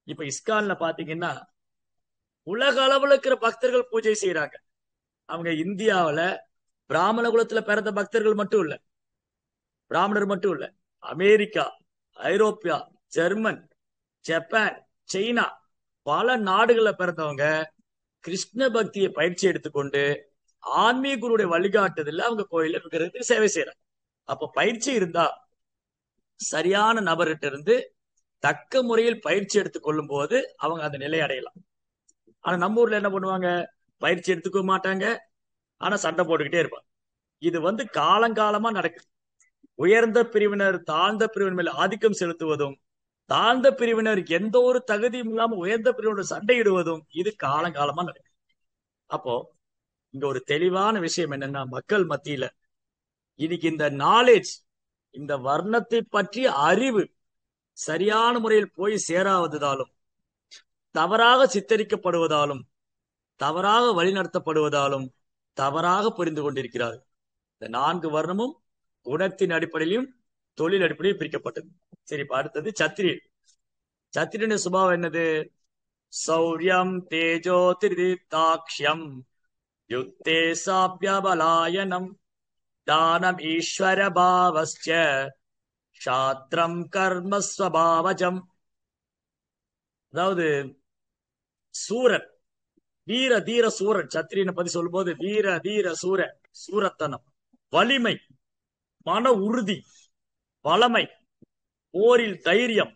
இப்ப இஸ்கான்ல பாத்தீங்கன்னா உலக அளவுல இருக்கிற பக்தர்கள் பூஜை செய்யறாங்க. அவங்க இந்தியாவில பிராமண குலத்துல பிறந்த பக்தர்கள் மட்டும் இல்ல, பிராமணர் மட்டும் இல்ல, அமெரிக்கா, ஐரோப்பியா, ஜெர்மன், ஜப்பான், சைனா, பல நாடுகள்ல பிறந்தவங்க கிருஷ்ண பக்தியை பயிற்சி எடுத்துக்கொண்டு ஆன்மீக குருடைய வழிகாட்டுதல்ல அவங்க கோயில இருக்கிறதுக்கு சேவை செய்யறாங்க. அப்ப பயிற்சி இருந்தா சரியான நபர்கிட்ட இருந்து தக்க முறையில் பயிற்சி எடுத்துக் கொள்ளும் போது அவங்க அந்த நிலை அடையலாம். ஆனா நம்ம ஊர்ல என்ன பண்ணுவாங்க, பயிற்சி எடுத்துக்க மாட்டாங்க, ஆனா சண்டை போட்டுக்கிட்டே இருப்பாங்க. இது காலங்காலமா நடக்குது. உயர்ந்த பிரிவினர் தாழ்ந்த பிரிவினர் மேல ஆதிக்கம் செலுத்துவதும், தாழ்ந்த பிரிவினர் எந்த ஒரு தகுதியும் இல்லாம உயர்ந்த பிரிவினர் சண்டையிடுவதும் இது காலங்காலமா நடக்குது. அப்போ இங்க ஒரு தெளிவான விஷயம் என்னன்னா, மக்கள் மத்தியில இன்னைக்கு இந்த நாலேஜ், இந்த வர்ணத்தை பற்றிய அறிவு சரியான முறையில் போய் சேராவதாலும், தவறாக சித்தரிக்கப்படுவதாலும், தவறாக வழிநடத்தப்படுவதாலும் தவறாக புரிந்து கொண்டிருக்கிறார். இந்த 4 வர்ணமும் குணத்தின் அடிப்படையிலும் தொழில் அடிப்படையில் பிரிக்கப்பட்டது. சரி, இப்ப அடுத்தது சத்திரியன். சத்திரியனுடைய சுபாவம் என்னது? சௌரியம் தேஜோ திரிதாக்ஷ்யம் யுக்தே சாப்யபலாயனம் தானம் ஈஸ்வர பாவஸ்ய சாத்திரம் கர்மஸ்வபாவஜம். அதாவது சூரன், வீர தீர சூரன். சத்திரியனை பத்தி சொல்லும் போது வீர தீர சூரத்தனம், வலிமை, மன உறுதி, வளமை, போரில் தைரியம்,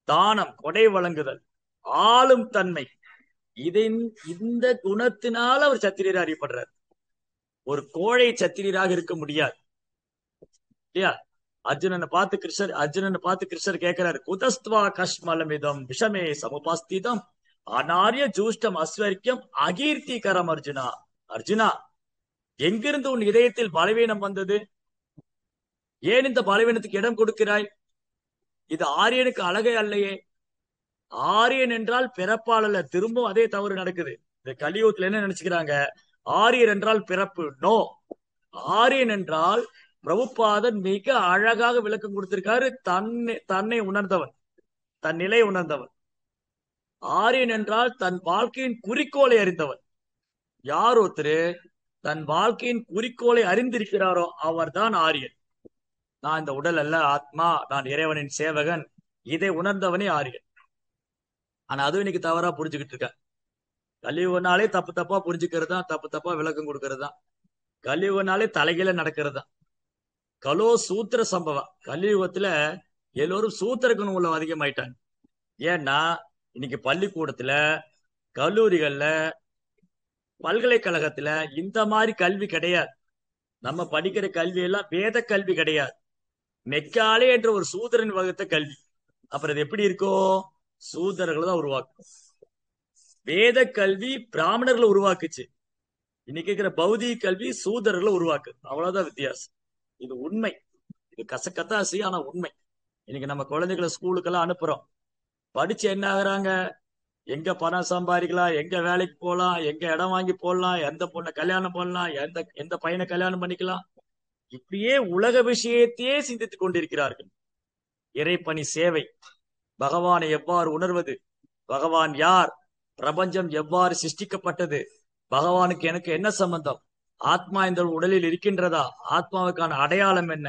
தானம் கொடை வழங்குதல், ஆளும் தன்மை. இந்த குணத்தினால அவர் சத்திரியர் அறியப்படுறார். ஒரு கோழை சத்திரியராக இருக்க முடியாது இல்லையா? அர்ஜுனனை பார்த்து கிருஷ்ணர் கேட்கிறாரு, குதஸ்துவா கஷ்மலமிதம் விஷமே சமுபாஸ்திதம் அனாரிய ஜூஷ்டம் அஸ்வர்க்கியம் அகீர்த்திகரம். அர்ஜுனா, அர்ஜுனா, எங்கிருந்து உன் இதயத்தில் பலவீனம் வந்தது? ஏன் இந்த பலவீனத்துக்கு இடம் கொடுக்கிறாய்? இது ஆரியனுக்கு அழகே அல்லையே. ஆரியன் என்றால் பிறப்பால் அல்ல. திரும்பவும் அதே தவறு நடக்குது. இந்த கலியுகத்துல என்ன நினைச்சுக்கிறாங்க, ஆரியர் என்றால் பிறப்பு. நோ, ஆரியன் என்றால் பிரபுபாதன் மிக அழகாக விளக்கம் கொடுத்திருக்காரு. தன்னை உணர்ந்தவன், தன் நிலை உணர்ந்தவன். ஆரியன் என்றால் தன் வாழ்க்கையின் குறிக்கோளை அறிந்தவன். யார் ஒருத்தரு தன் வாழ்க்கையின் குறிக்கோளை அறிந்திருக்கிறாரோ அவர்தான் ஆரியன். நான் இந்த உடல் அல்ல, ஆத்மா, நான் இறைவனின் சேவகன், இதை உணர்ந்தவனே ஆரியன். ஆனா அதுவும் இன்னைக்கு தவறா புரிஞ்சுக்கிட்டு இருக்க. கலியுகனாலே தப்பு தப்பா புரிஞ்சுக்கிறது தான், தப்பு தப்பா விளக்கம் கொடுக்கறது தான். கலியுகனாலே தலைகீழ நடக்கிறது தான். கலோ சூத்திர சம்பவம். கலியுகத்துல எல்லோரும் சூத்திர குணம் உள்ள அதிகமாயிட்டாங்க. ஏன்னா இன்னைக்கு பள்ளிக்கூடத்துல, கல்லூரிகள்ல, பல்கலைக்கழகத்துல இந்த மாதிரி கல்வி கிடையாது. நம்ம படிக்கிற கல்வி எல்லாம் வேத கல்வி கிடையாது. மெக்காலே என்ற ஒரு சூத்திரன் வகுத்த கல்வி. அப்புறம் இது எப்படி இருக்கும்? சூத்திரர்களை தான் உருவாக்கும். வேத கல்வி பிராமணர்களை உருவாக்குச்சு. இன்னைக்கு இருக்கிற பௌதிக கல்வி சூதர்களை உருவாக்கு. அவ்வளவுதான் வித்தியாசம். இது உண்மை. இது கசக்கத்தாசி, ஆனா உண்மை. இன்னைக்கு நம்ம குழந்தைகளை ஸ்கூலுக்கெல்லாம் அனுப்புறோம். படிச்சு என்ன ஆகுறாங்க? எங்க பணம் சம்பாதிக்கலாம், எங்க வேலைக்கு போகலாம், எங்க இடம் வாங்கி போடலாம், எந்த பொண்ணை கல்யாணம் பண்ணலாம், எந்த எந்த பையனை கல்யாணம் பண்ணிக்கலாம், இப்படியே உலக விஷயத்தையே சிந்தித்துக் கொண்டிருக்கிறார்கள். இறைப்பணி சேவை, பகவானை எவ்வாறு உணர்வது, பகவான் யார், பிரபஞ்சம் எவ்வாறு சிருஷ்டிக்கப்பட்டது, பகவானுக்கு எனக்கு என்ன சம்பந்தம், ஆத்மா இந்த உடலில் இருக்கின்றதா, ஆத்மாவுக்கான அடையாளம் என்ன,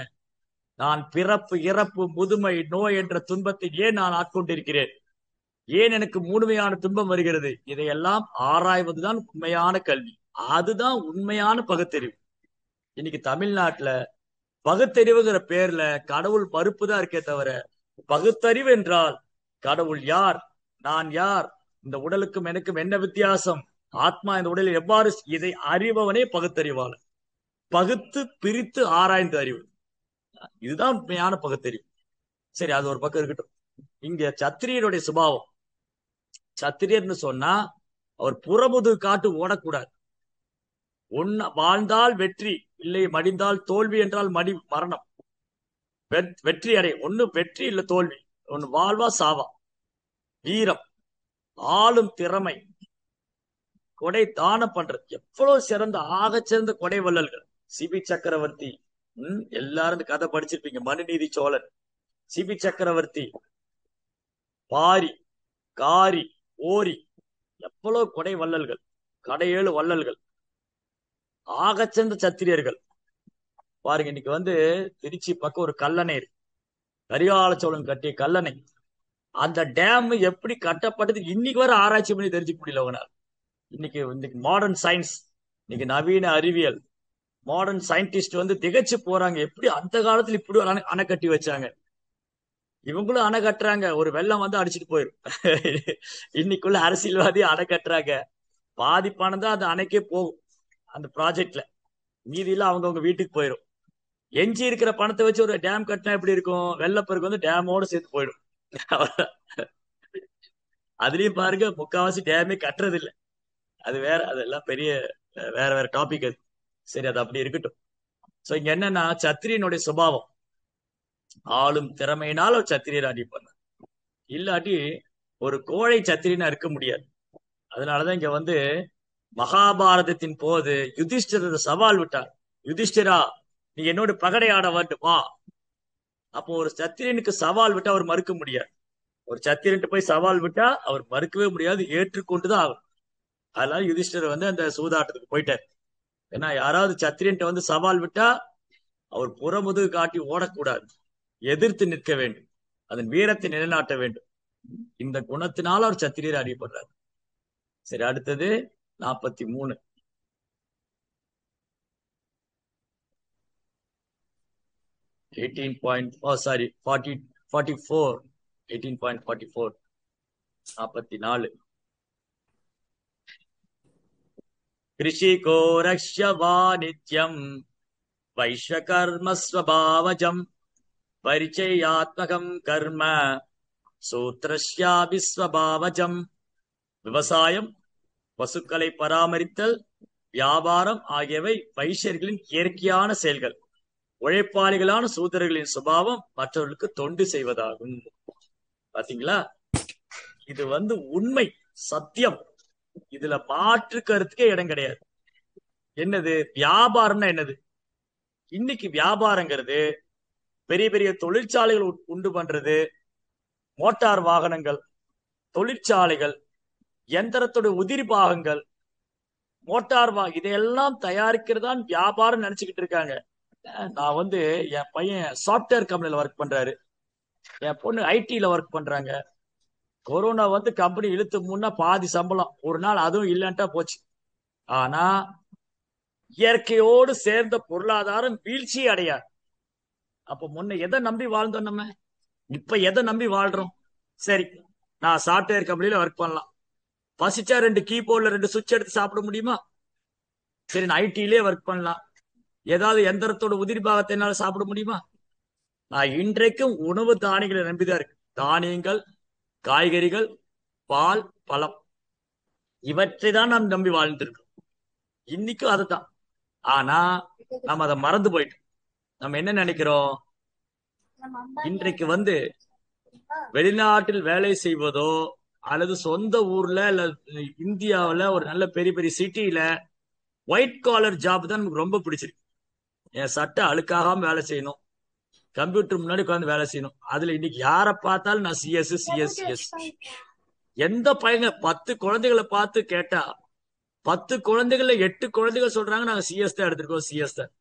நான் பிறப்பு இறப்பு முதுமை நோய் என்ற துன்பத்தை ஏன் நான் ஆட்கொண்டிருக்கிறேன், ஏன் எனக்கு முழுமையான துன்பம் வருகிறது, இதையெல்லாம் ஆராய்வதுதான் உண்மையான கல்வி. அதுதான் உண்மையான பகுத்தறிவு. இன்னைக்கு தமிழ்நாட்டுல பகுத்தறிவுங்கிற பேர்ல கடவுள் மறுப்பு தான் இருக்கே தவிர, பகுத்தறிவு என்றால் கடவுள் யார், நான் யார், இந்த உடலுக்கும் எனக்கும் என்ன வித்தியாசம், ஆத்மா இந்த உடலில் எவ்வாறு, இதை அறிபவனே பகுத்தறிவாளன். பகுத்து பிரித்து ஆராய்ந்து அறிவு, இதுதான் உண்மையான பகுத்தறிவு. சரி, அது ஒரு பக்கம் இருக்கட்டும். இங்க சத்திரியனுடைய சுபாவம். சத்திரியர்னு சொன்னா அவர் புறமுது காட்டு ஓடக்கூடாது. வாழ்ந்தால் வெற்றி, இல்லை மடிந்தால் தோல்வி என்றால் மரணம். வெற்றி அடை, ஒண்ணு வெற்றி இல்ல தோல்வி, ஒண்ணு வாழ்வா சாவா. வீரம், ஆளும் திறமை, கொடை தானம் பண்றது, எவ்வளவு சிறந்த ஆக சிறந்த கொடை வள்ளல்கள். சிபி சக்கரவர்த்தி, எல்லாரும் கதை படிச்சிருப்பீங்க. மனுநீதி சோழன், சிபி சக்கரவர்த்தி, பாரி, காரி, ஓரி, எவ்வளவு கொடை வள்ளல்கள், கடையேழு வள்ளல்கள், ஆகச்சிறந்த சத்திரியர்கள். பாருங்க, இன்னைக்கு திருச்சி பக்கம் ஒரு கல்லணை இருக்கு, கரிகால சோழன் கட்டிய கல்லணை. அந்த டேம் எப்படி கட்டப்பட்டது இன்னைக்கு வர ஆராய்ச்சி பண்ணி தெரிஞ்சுக்க முடியல அவங்களால. இன்னைக்கு மாடர்ன் சயின்ஸ், இன்னைக்கு நவீன அறிவியல், மாடர்ன் சயின்டிஸ்ட் திகச்சு போறாங்க. எப்படி அந்த காலத்துல இப்படி ஒரு அணை கட்டி வச்சாங்க, இவங்களும் அணை கட்டுறாங்க, ஒரு வெள்ளம் அடிச்சுட்டு போயிடும். இன்னைக்குள்ள அரசியல்வாதி அணை கட்டுறாங்க, பாதி பணம் தான் அந்த அணைக்கே போகும் அந்த ப்ராஜெக்ட்ல, மீதியில அவங்கவுங்க வீட்டுக்கு போயிடும். எஞ்சி இருக்கிற பணத்தை வச்சு ஒரு டேம் கட்டினா எப்படி இருக்கும்? வெள்ளப்பெருக்கு டேமோட சேர்த்து போயிடும். அதுலயும் பாருங்க, முக்காவாசி டேமே கட்டுறது இல்லை. அது வேற, அதெல்லாம் பெரிய வேற வேற டாபிக் அது. சரி, அது அப்படி இருக்கட்டும். சோ இங்க என்னன்னா, சத்திரியனுடைய சுபாவம், ஆளும் திறமையினால் ஒரு சத்திரியர் அடிப்பாங்க. இல்லாட்டி ஒரு கோழை சத்திரியனா இருக்க முடியாது. அதனாலதான் இங்க மகாபாரதத்தின் போது யுதிஷ்டிர சவால் விட்டார். யுதிஷ்டிரா, நீ என்னோட பகடை ஆட வேண்டும் வா. அப்போ ஒரு சத்திரியனுக்கு சவால் விட்டா அவர் மறுக்க முடியாது. ஒரு சத்திரன்ட்டு போய் சவால் விட்டா அவர் மறுக்கவே முடியாது, ஏற்றுக்கொண்டுதான் ஆகும். அதனால யுதிஷ்டர் அந்த சூதாட்டத்துக்கு போயிட்டார். ஏன்னா யாராவது சத்திரியன்ட்ட சவால் விட்டா அவர் புறமுதுகு காட்டி ஓடக்கூடாது, எதிர்த்து நிற்க வேண்டும், அதன் வீரத்தை நிலைநாட்ட வேண்டும். இந்த குணத்தினால அவர் சத்திரியர் அறியப்படுறார். சரி, அடுத்தது 43. சாரி 44. 18.44. 44. கிருஷிகோ ரக்ஷ்ய வாணித்யம் வைஷ்வகர்ம ஸ்வபாவஜம் பரிச்சயாத்மகம் கர்ம சூத்ரஸ்யாபி ஸ்வபாவஜம். விவசாயம், பசுக்களை பராமரித்தல், வியாபாரம் ஆகியவை வைஷ்யர்களின் இயற்கையான செயல்கள். உழைப்பாளிகளான சூத்திரர்களின் சுபாவம் மற்றவர்களுக்கு தொண்டு செய்வதாகும். பாத்தீங்களா? இது உண்மை, சத்தியம். இதுல மாற்று கருத்துக்கே இடம் கிடையாது. என்னது வியாபாரம்னா? என்னது இன்னைக்கு வியாபாரங்கிறது? பெரிய பெரிய தொழிற்சாலைகள் உண்டு பண்றது, மோட்டார் வாகனங்கள், தொழிற்சாலைகள், எந்திரத்தோட உதிரி பாகங்கள், இதையெல்லாம் தயாரிக்கிறதான் வியாபாரம் நினைச்சுக்கிட்டு இருக்காங்க. நான் என் பையன் சாப்ட்வேர் கம்பெனில ஒர்க் பண்றாரு, என் பொண்ணு ஐடில ஒர்க் பண்றாங்க. கொரோனா கம்பெனி இழுத்து முன்னா பாதி சம்பளம் ஒரு நாள் அதுவும் இல்லைன்ட்டா போச்சு. ஆனா இயற்கையோடு சேர்ந்த பொருளாதாரம் வீழ்ச்சி அடையாது. அப்ப முன்ன எதை நம்பி வாழ்ந்தோம் நம்ம? இப்ப எதை நம்பி வாழ்றோம்? சரி, நான் சாஃப்ட்வேர் கம்பெனில ஒர்க் பண்ணலாம். பசிச்சா 2 கீபோர்ட்ல 2 சுவிட்ச் எடுத்து சாப்பிட முடியுமா? சரி, நான் ஐடிலே ஒர்க் பண்ணலாம். ஏதாவது எந்திரத்தோட உதிரி பாகத்தை என்னால சாப்பிட முடியுமா? நான் இன்றைக்கும் உணவு தானியங்களை நம்பிதான் இருக்கு. தானியங்கள், காய்கறிகள், பால், பழம், இவற்றை தான் நாம் நம்பி வாழ்ந்துட்டு இருக்கோம். இன்னைக்கும் அதுதான். ஆனா நம்ம அதை மறந்து போயிட்டோம். நம்ம என்ன நினைக்கிறோம்? இன்றைக்கு வெளிநாட்டில் வேலை செய்வதோ அல்லது சொந்த ஊர்ல இல்ல இந்தியாவில் ஒரு நல்ல பெரிய பெரிய சிட்டியில ஒயிட் காலர் ஜாப் தான் நமக்கு ரொம்ப பிடிச்சிருக்கு. என் சட்டை அழுக்காகாம வேலை செய்யணும், கம்ப்யூட்டர் முன்னாடி உட்காந்து வேலை செய்யணும். அதுல இன்னைக்கு யாரை பார்த்தாலும் நான் சிஎஸ் சிஎஸ் சிஎஸ். எந்த பையங்க 10 குழந்தைகளை பார்த்து கேட்டா 10 குழந்தைகள்ல 8 குழந்தைகள் சொல்றாங்க நாங்க சிஎஸ் தான் எடுத்திருக்கோம், சிஎஸ் தான்.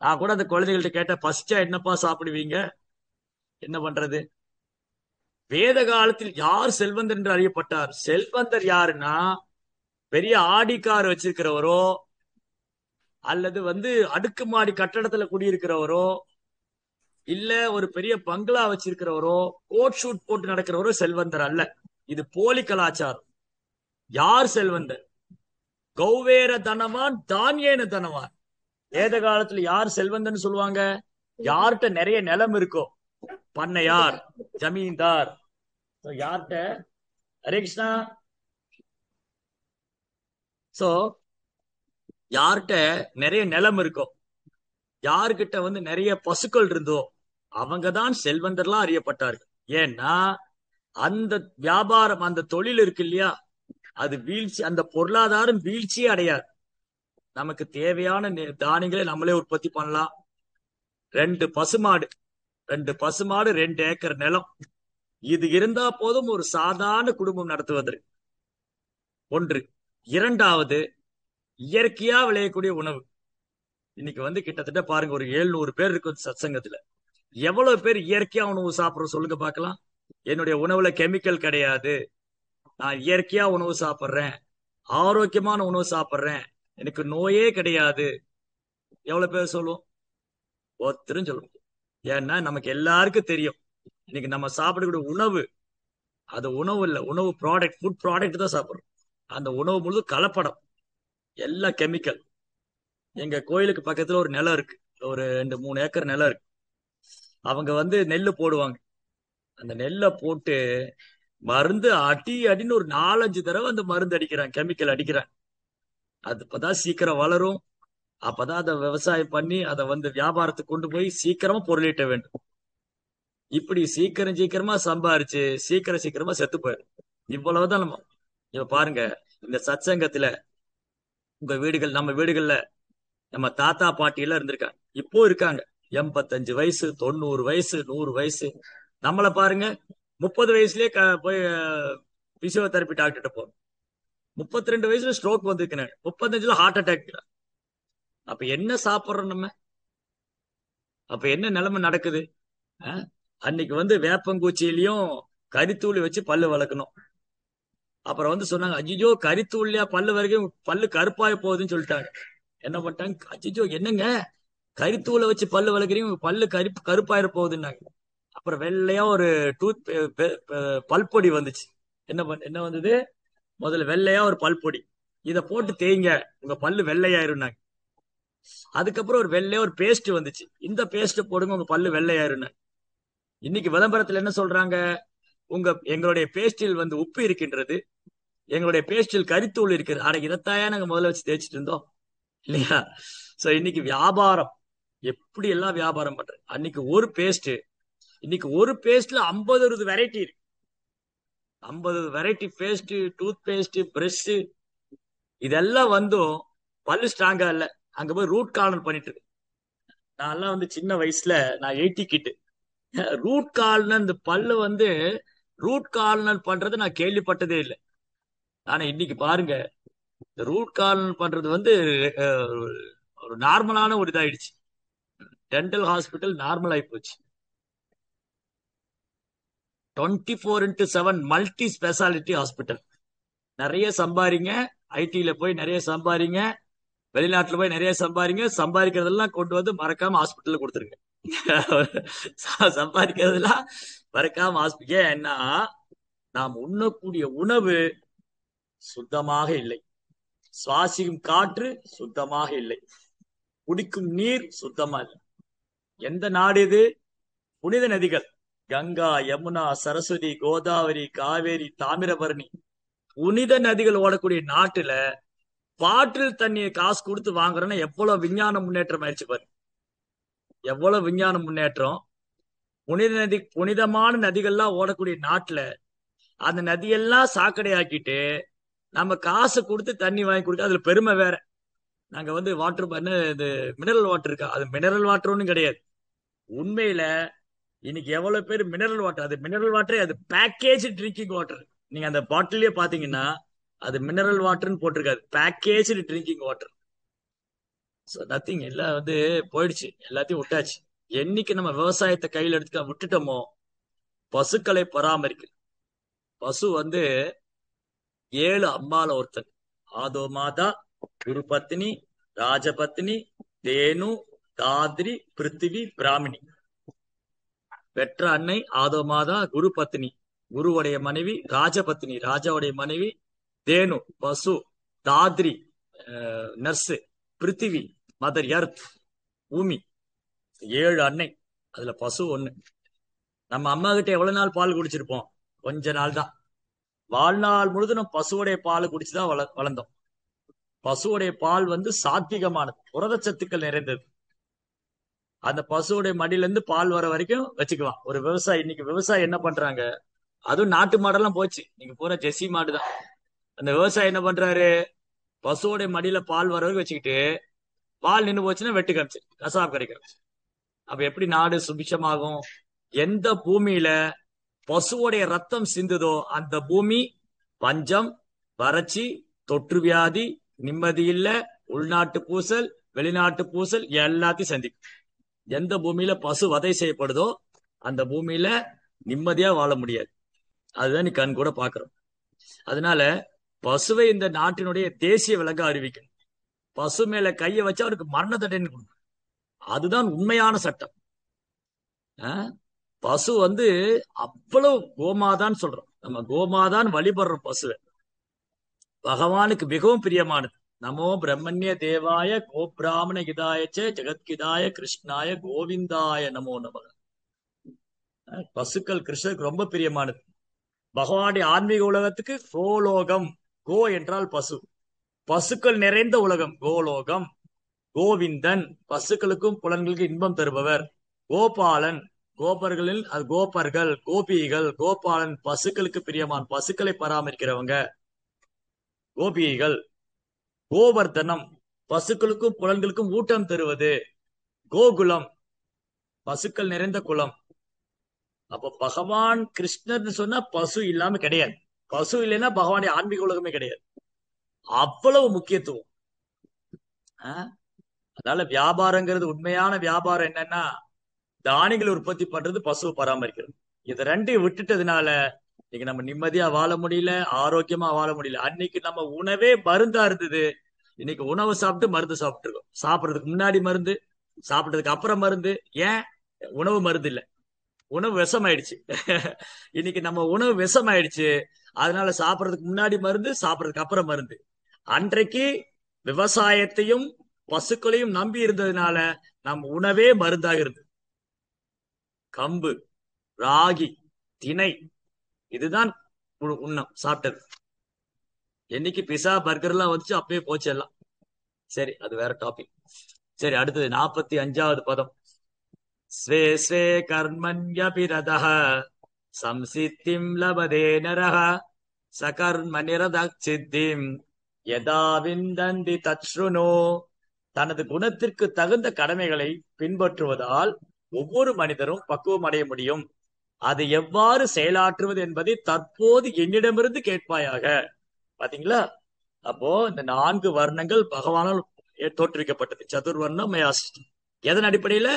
நான் கூட அந்த குழந்தைகள்ட்ட கேட்ட, பசிச்சா என்னப்பா சாப்பிடுவீங்க? என்ன பண்றது? வேத காலத்தில் யார் செல்வந்தர் என்று அறியப்பட்டார்? செல்வந்தர் யாருன்னா பெரிய ஆடி கார் வச்சிருக்கிறவரோ அல்லது அடுக்குமாடி கட்டடத்துல குடியிருக்கிறவரோ இல்ல ஒரு பெரிய பங்களா வச்சிருக்கிறவரோ கோட் ஷூட் போட்டு நடக்கிறவரோ செல்வந்தர் அல்ல. இது போலி கலாச்சாரம். யார் செல்வந்தர்? கௌவேர தனவான் தானியேன தனவான். வேத காலத்துல யார் செல்வந்தன்னு சொல்லுவாங்க? யார்கிட்ட நிறைய நிலம் இருக்கோ, பண்ணையார், ஜமீன்தார். யார்கிட்ட? ஹரே கிருஷ்ணா. சோ யார்கிட்ட நிறைய நிலம் இருக்கோ, யாருக்கிட்ட நிறைய பசுக்கள் இருந்தோ அவங்கதான் செல்வந்தர்லாம் அறியப்பட்டார்கள். ஏன்னா அந்த வியாபாரம், அந்த தொழில் இருக்கு இல்லையா, அது வீழ்ச்சி, அந்த பொருளாதாரம் வீழ்ச்சியே அடையாது. நமக்கு தேவையான தானியங்களை நம்மளே உற்பத்தி பண்ணலாம். 2 பசுமாடு 2 ஏக்கர் நிலம், இது இருந்தா போதும் ஒரு சாதாரண குடும்பம் நடத்துவதற்கு. ஒன்று. இரண்டாவது, இயற்கையா விளையக்கூடிய உணவு. இன்னைக்கு கிட்டத்தட்ட பாருங்க, ஒரு 700 பேர் இருக்கு சத்சங்கத்துல. எவ்வளவு பேர் இயற்கையா உணவு சாப்பிடுறோம் சொல்லுங்க பார்க்கலாம். என்னுடைய உணவுல கெமிக்கல் கிடையாது, நான் இயற்கையா உணவு சாப்பிடுறேன், ஆரோக்கியமான உணவு சாப்பிடுறேன், எனக்கு நோயே கிடையாது. எவ்வளவு பேர் சொல்லுவோம்? ஒருத்தரும் சொல்லுவோம். ஏன்னா நமக்கு எல்லாருக்கும் தெரியும், இன்னைக்கு நம்ம சாப்பிடக்கூடிய உணவு அது உணவு இல்ல, உணவு ப்ராடக்ட், ஃபுட் ப்ராடக்ட் தான் சாப்பிடுறோம். அந்த உணவு முழு கலப்படம், எல்லாம் கெமிக்கல். எங்க கோயிலுக்கு பக்கத்துல ஒரு நிலம் இருக்கு, ஒரு 2-3 ஏக்கர் நிலம் இருக்கு. அவங்க நெல்லு போடுவாங்க. அந்த நெல்லை போட்டு மருந்து அடின்னு ஒரு 4-5 தடவை அந்த மருந்து அடிக்கிறாங்க, கெமிக்கல் அடிக்கிறாங்க. அது அப்பதான் சீக்கிரம் வளரும், அப்பதான் அதை விவசாயம் பண்ணி அதை வியாபாரத்துக்கு கொண்டு போய் சீக்கிரமா பொருளீட்ட வேண்டும். இப்படி சீக்கிரமா சம்பாரிச்சு சீக்கிரமா செத்து போயிடும். இவ்வளவுதான். இப்ப பாருங்க, இந்த சத்சங்கத்துல உங்க வீடுகள், நம்ம வீடுகள்ல நம்ம தாத்தா பாட்டி எல்லாம் இருந்திருக்காங்க, இப்போ இருக்காங்க. 85 வயசு, 90 வயசு, 100 வயசு. நம்மளை பாருங்க, 30 வயசுலயே போய் பிசியோதெரபி டாக்டர்கிட்ட போறோம். 32 வயசுல ஸ்ட்ரோக் வந்திருக்கேன், 35ல ஹார்ட் அட்டாக். அப்ப என்ன சாப்பிடுறோம் நம்ம? அப்ப என்ன நிலைமை நடக்குது? அன்னைக்கு வேப்பங்கூச்சியிலையும் கரித்தூளி வச்சு பல்லு வளர்க்கணும். அப்புறம் சொன்னாங்க, அஜிஜோ கரித்தூள்லயா பல்லு வரைக்கும் பல்லு கருப்பாய போகுதுன்னு சொல்லிட்டாங்க. என்ன பண்ணிட்டாங்க, அஜிஜோ என்னங்க கரித்தூளை வச்சு பல்லு வளர்க்குறீங்க, பல்லு கருப்பாயிர போகுதுன்னாங்க. அப்புறம் வெள்ளையா ஒரு டூத் பல்பொடி வந்துச்சு. என்ன வந்தது? முதல்ல வெள்ளையா ஒரு பல்பொடி, இதை போட்டு தேய்ங்க உங்க பல்லு வெள்ளையாயிருந்தாங்க. அதுக்கப்புறம் ஒரு வெள்ளையா ஒரு பேஸ்ட் வந்துச்சு, இந்த பேஸ்ட் போடுங்க உங்க பல்லு வெள்ளையாயிருந்தாங்க. இன்னைக்கு விளம்பரத்துல என்ன சொல்றாங்க? எங்களுடைய பேஸ்டில் உப்பு இருக்கின்றது, எங்களுடைய பேஸ்டில் கரித்தூள் இருக்குது. ஆனா இதைத்தாயா நாங்க முதல்ல வச்சு தேய்ச்சிட்டு இருந்தோம் இல்லையா? சோ இன்னைக்கு வியாபாரம் எப்படி எல்லாம் வியாபாரம் பண்ற. அன்னைக்கு ஒரு பேஸ்ட், இன்னைக்கு ஒரு பேஸ்ட்ல 50 வெரைட்டி இருக்கு. 50 variety paste, toothpaste, brush, இதெல்லாம் பல்லு ஸ்ட்ராங்கா இல்ல, அங்க போய் ரூட் கார்னர் பண்ணிட்டு இருக்கு. நான் எல்லாம் சின்ன வயசுல, நான் 80 கிட்டு, ரூட் கார்னர், இந்த பல்லு ரூட் கார்னர் பண்றது நான் கேள்விப்பட்டதே இல்லை. ஆனா இன்னைக்கு பாருங்க, இந்த ரூட் கார்னர் பண்றது ஒரு நார்மலான ஒரு இதாயிடுச்சு. டென்டல் ஹாஸ்பிட்டல் நார்மல் ஆகி போச்சு. 24x7 multi speciality hospital. நிறைய சம்பாரிங்க, ஐடில போய் நிறைய சம்பாரிங்க, வெளிநாட்டுல போய் நிறைய சம்பாதிங்க, சம்பாதிக்கிறதெல்லாம் கொண்டு வந்து மறக்காம ஹாஸ்பிட்டல்ல கொடுத்துருங்க. சம்பாதிக்கிறதெல்லாம் மறக்காம ஹாஸ்பிட்டல். ஏன்னா நாம் உண்ணக்கூடிய உணவு சுத்தமாக இல்லை, சுவாசிக்கும் காற்று சுத்தமாக இல்லை, குடிக்கும் நீர் சுத்தமா இல்லை. எந்த நாடு இது? புனித நதிகள் கங்கா, யமுனா, சரஸ்வதி, கோதாவரி, காவேரி, தாமிரபரணி புனித நதிகள் ஓடக்கூடிய நாட்டுல பாட்டில் தண்ணியை காசு கொடுத்து வாங்குறோன்னா எவ்வளவு விஞ்ஞான முன்னேற்றம் ஆயிடுச்சு பாரு. எவ்வளவு விஞ்ஞான முன்னேற்றம். புனித நதி, புனிதமான நதிகள்லாம் ஓடக்கூடிய நாட்டுல அந்த நதியெல்லாம் சாக்கடை ஆக்கிட்டு நம்ம காசு கொடுத்து தண்ணி வாங்கி கொடுக்க. அதுல பெருமை வேற. நாங்க வந்து வாட்டர் இது மினரல் வாட்டர் இருக்கா, அது மினரல் வாட்டர் ஒன்றும் கிடையாது. உண்மையில இன்னைக்கு எவ்வளவு பேர் மினரல் வாட்டர், அது மினரல் வாட்டரே, அது பேக்கேஜ் ட்ரிங்கிங் வாட்டர். நீங்க அந்த பாட்டிலே பாத்தீங்கன்னா அது மினரல் வாட்டர்னு போட்டிருக்காது, பேக்கேஜ் ட்ரிங்கிங் வாட்டர். நத்திங். எல்லாம் வந்து போயிடுச்சு, எல்லாத்தையும் விட்டாச்சு. என்னைக்கு நம்ம விவசாயத்தை கையில் எடுத்துக்க விட்டுட்டோமோ, பசுக்களை பராமரிக்க. பசு வந்து 7 அம்மால ஒருத்தன். ஆதோ மாதா, குரு பத்னி, ராஜபத்னி, தேனு, தாத்ரி, பிருத்திவி, பிராமினி. பெற்ற அன்னை ஆதோ மாதா, குரு பத்னி, குருவுடைய மனைவி, ராஜபத்னி, ராஜாவுடைய மனைவி, தேனு பசு, தாத்ரி நர்ஸ், பிருத்திவி மதர் எர்த் பூமி. 7 அன்னை, அதுல பசு ஒண்ணு. நம்ம அம்மா கிட்ட எவ்வளவு நாள் பால் குடிச்சிருப்போம்? கொஞ்ச நாள் தான். வாழ்நாள் முழுதும் பசுவுடைய பால் குடிச்சுதான் வளர்ந்தோம். பசுவுடைய பால் வந்து சாத்விகமானது, புரதச்சத்துக்கள் நிறைந்தது. அந்த பசுவுடைய மடியில இருந்து பால் வர வரைக்கும் வச்சுக்குவான் ஒரு விவசாயி. இன்னைக்கு விவசாயி என்ன பண்றாங்க? அதுவும் நாட்டு மாடெல்லாம் போச்சு, நீங்க பூரா ஜெர்சி மாடு தான். அந்த விவசாயி என்ன பண்றாரு? பசுவோடைய மடியில பால் வர வரைக்கும் வச்சுக்கிட்டு, பால் நின்று போச்சுன்னா வெட்டு காமிச்சு கசாப் கிடைக்கும். அப்ப எப்படி நாடு சுபிட்சமாகும்? எந்த பூமியில பசுவோடைய ரத்தம் சிந்துதோ அந்த பூமி பஞ்சம், வறட்சி, தொற்று வியாதி, நிம்மதி இல்ல, உள்நாட்டு பூசல், வெளிநாட்டு பூசல் எல்லாத்தையும் சந்திக்கும். எந்த பூமியில பசு வதை செய்யப்படுதோ அந்த பூமியில நிம்மதியா வாழ முடியாது. அதுதான் நீ கண் கூட பாக்குறோம். அதனால பசுவை இந்த நாட்டினுடைய தேசிய விலங்கா அறிவிக்கணும். பசு மேல கையை வச்சு அவருக்கு மரண தண்டனை கொடுக்கணும். அதுதான் உண்மையான சட்டம். பசு வந்து அவ்வளவு கோமாதான் சொல்றோம். நம்ம கோமாதான் வழிபடுறோம். பசுவை பகவானுக்கு மிகவும் பிரியமானது. நமோ பிரம்மண்ய தேவாய கோபிராமண கிதாயச்ச ஜெகத்கிதாய கிருஷ்ணாய கோவிந்தாய நமோ நமக. பசுக்கள் கிருஷ்ணருக்கு ரொம்ப பிரியமானது. பகவானுடைய ஆன்மீக உலகத்துக்கு கோலோகம். கோ என்றால் பசு, பசுக்கள் நிறைந்த உலகம் கோலோகம். கோவிந்தன் பசுக்களுக்கும் புலன்களுக்கு இன்பம் தருபவர். கோபாலன் கோபர்களில் அது கோபர்கள், கோபிகள். கோபாலன் பசுக்களுக்கு பிரியமான், பசுக்களை பராமரிக்கிறவங்க கோபிகள். கோவர்தனம் பசுக்களுக்கும் புலன்களுக்கும் ஊட்டம் தருவது. கோகுலம் பசுக்கள் நிறைந்த குலம். அப்ப பகவான் கிருஷ்ணர்னு சொன்னா பசு இல்லாம கிடையாது. பசு இல்லைன்னா பகவானுடைய ஆன்மீக உலகமே கிடையாது. அவ்வளவு முக்கியத்துவம். அதனால வியாபாரங்கிறது, உண்மையான வியாபாரம் என்னன்னா தானியங்கள் உற்பத்தி பண்றது, பசுவை பராமரிக்கிறது. இது ரெண்டையும் விட்டுட்டதுனால இன்னைக்கு நம்ம நிம்மதியா வாழ முடியல, ஆரோக்கியமா வாழ முடியல. அன்னைக்கு நம்ம உணவே மருந்தா இருந்தது, இன்னைக்கு உணவு சாப்பிட்டு மருந்து சாப்பிட்டு இருக்கோம். சாப்பிட்றதுக்கு முன்னாடி மருந்து, சாப்பிட்டதுக்கு அப்புறம் மருந்து. ஏன்? உணவு மருந்து இல்ல, உணவு விஷம் ஆயிடுச்சு. இன்னைக்கு நம்ம உணவு விஷம் ஆயிடுச்சு. அதனால சாப்பிட்றதுக்கு முன்னாடி மருந்து, சாப்பிட்றதுக்கு அப்புறம் மருந்து. அன்றைக்கு விவசாயத்தையும் பசுக்களையும் நம்பி இருந்ததுனால நம் உணவே மருந்தாக இருந்தது. கம்பு, ராகி, திணை, இதுதான் உண்ணம் சாப்பிட்டது. என்னைக்கு பிசா பர்கர் எல்லாம் வந்துச்சு அப்பயே போச்சு எல்லாம். சரி, அது வேற டாபிக். சரி, அடுத்தது 45வது பதம். ஸ்வே ஸ்வே கர்மண்யபிரதஹ சம்சித்திம் லபதே நரஹ சகர்ம நிரதக் சித்திம் யதா விந்தந்தி தச்ருணோ. தனது குணத்திற்கு தகுந்த கடமைகளை பின்பற்றுவதால் ஒவ்வொரு மனிதரும் பக்குவம் அடைய முடியும். அதை எவ்வாறு செயலாற்றுவது என்பதை தற்போது என்னிடமிருந்து கேட்பாயாக. பாத்தீங்களா? அப்போ இந்த 4 வர்ணங்கள் பகவானால் தோற்றுவிக்கப்பட்டது. சதுர்வர்ணம் மயாசிஷ்டம். எதன் அடிப்படையில?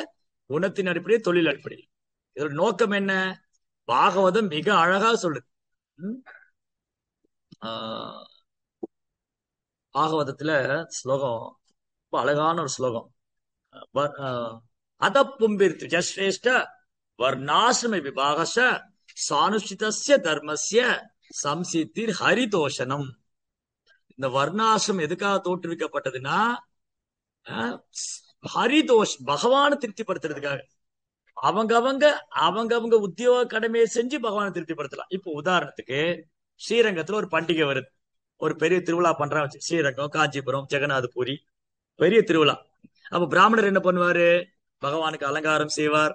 குணத்தின் அடிப்படையில், தொழில் அடிப்படையில். இதோட நோக்கம் என்ன? பாகவதம் மிக அழகா சொல்லுது. பாகவதத்துல ஸ்லோகம் ரொம்ப அழகான ஒரு ஸ்லோகம். அதப்பும்பிர்த்து ஜஸ்ரேஷ்ட வர்ணாசிரம விபாகச சானுஷ்டிதஸ்ய தர்மஸ்ய சம்சித்திர் ஹரிதோஷனம். இந்த வர்ணாசிரம் எதுக்காக தோற்றுவிக்கப்பட்டதுன்னா ஹரிதோஷ் பகவானை திருப்திப்படுத்துறதுக்காக. அவங்கவங்க அவங்கவங்க உத்தியோக கடமையை செஞ்சு பகவானை திருப்திப்படுத்தலாம். இப்போ உதாரணத்துக்கு ஸ்ரீரங்கத்துல ஒரு பண்டிகை வருது, ஒரு பெரிய திருவிழா பண்றாங்க. ஸ்ரீரங்கம், காஞ்சிபுரம், ஜெகநாதபுரி பெரிய திருவிழா. அப்ப பிராமணர் என்ன பண்ணுவாரு? பகவானுக்கு அலங்காரம் செய்வார்,